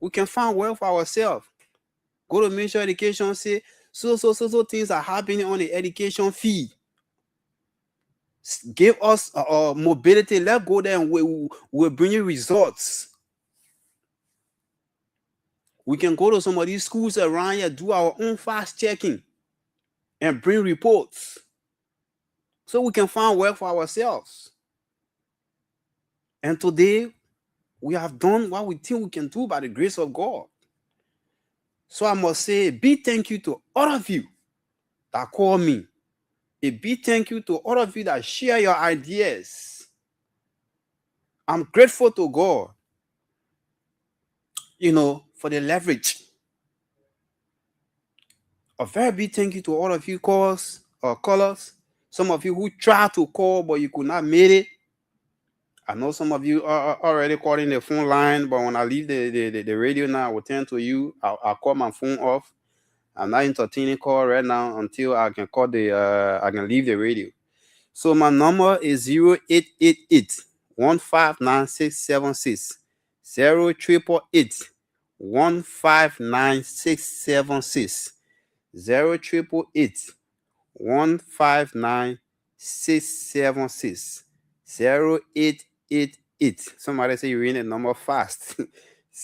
We can find work for ourselves. Go to Ministry of Education, say, so things are happening on the education fee. Give us mobility. Let's go there and we'll bring you results. We can go to some of these schools around here, do our own fast checking, and bring reports. So we can find work for ourselves. And today, we have done what we think we can do by the grace of God. So I must say a big thank you to all of you that call me. A big thank you to all of you that share your ideas. I'm grateful to God, for the leverage. A very big thank you to all of you callers. Some of you who tried to call, but you could not make it. I know some of you are already calling the phone line, but when I leave the radio now, I will turn to you. I'll call my phone off. I'm not entertaining call right now until I can call I can leave the radio. So my number is 0888 159 0888 159 0888 159 0888. Somebody say you're in the number fast.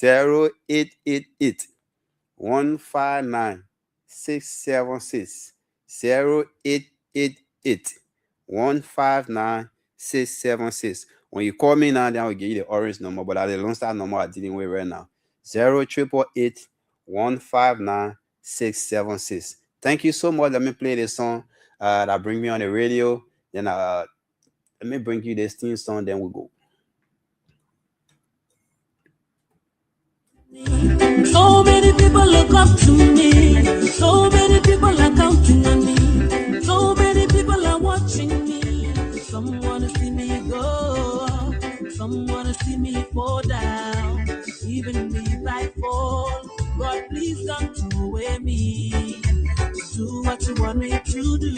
0888 159 0888 159 When you call me now, then I'll give you the orange number, but the Lone Star number I'm dealing with right now. 0888 159 Thank you so much. Let me play this song that bring me on the radio. Then let me bring you this theme song, then we'll go. So many people look up to me. So many people are counting on me. So many people are watching me. Some wanna see me go up. Some wanna see me fall down. Even if I fall, God please don't throw away me. Do what you want me to do.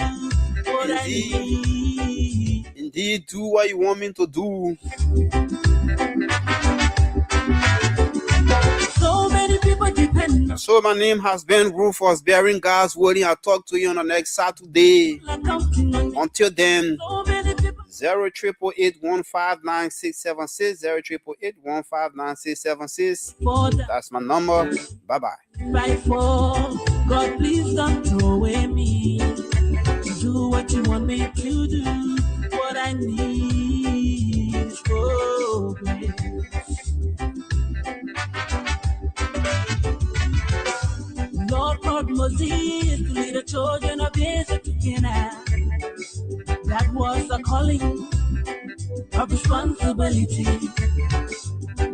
What I need. Indeed, do what you want me to do. So many people depend. So my name has been Rufus, bearing God's word. I'll talk to you on the next Saturday. Until then, 0888 159 0888 159 That's my number. Bye-bye. Right for God, please don't throw away me. Do what you want me to do. What I need is progress. Lord called Moses to lead the children of Israel to Canaan. That was a calling of responsibility.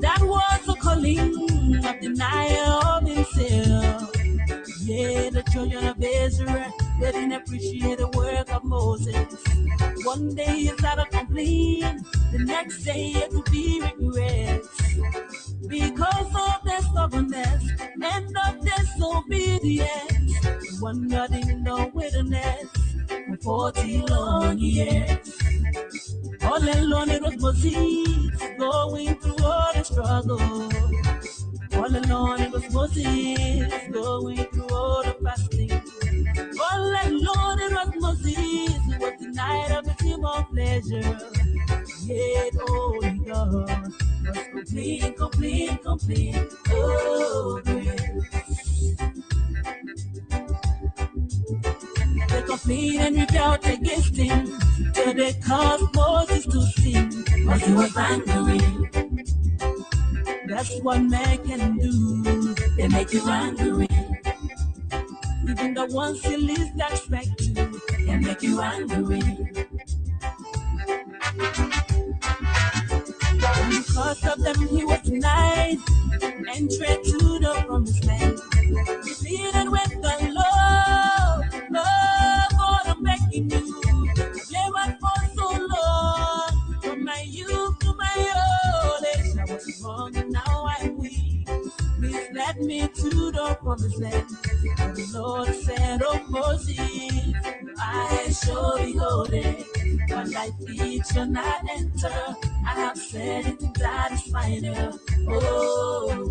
That was a calling of denial of himself. Yeah, the children of Israel, they didn't appreciate the work of Moses. One day it's out of complaint, the next day it could be regret. Because of their stubbornness and of disobedience, wandered in the wilderness for 40 long years. All alone it was Moses going through all the struggle. All alone it was Moses going through all the fasting. All alone it was Moses who was denied of his human pleasure. Yet only God was complete, oh grace. They complained and rebelled against him till they caused Moses to sin, but he was angry. That's what man can do. They make you angry. Even the ones you least expect to can make you angry. And because of them he was denied entry to the promised land. He pleaded with the Lord, God, I'm begging you. Labor for so long, from my youth to my old age. I was wrong and now I'm weak. Please let led me to the promised land. And the Lord said, oh Moses, I shall be holy. My life it shall not enter. I have said it, that is final. Oh,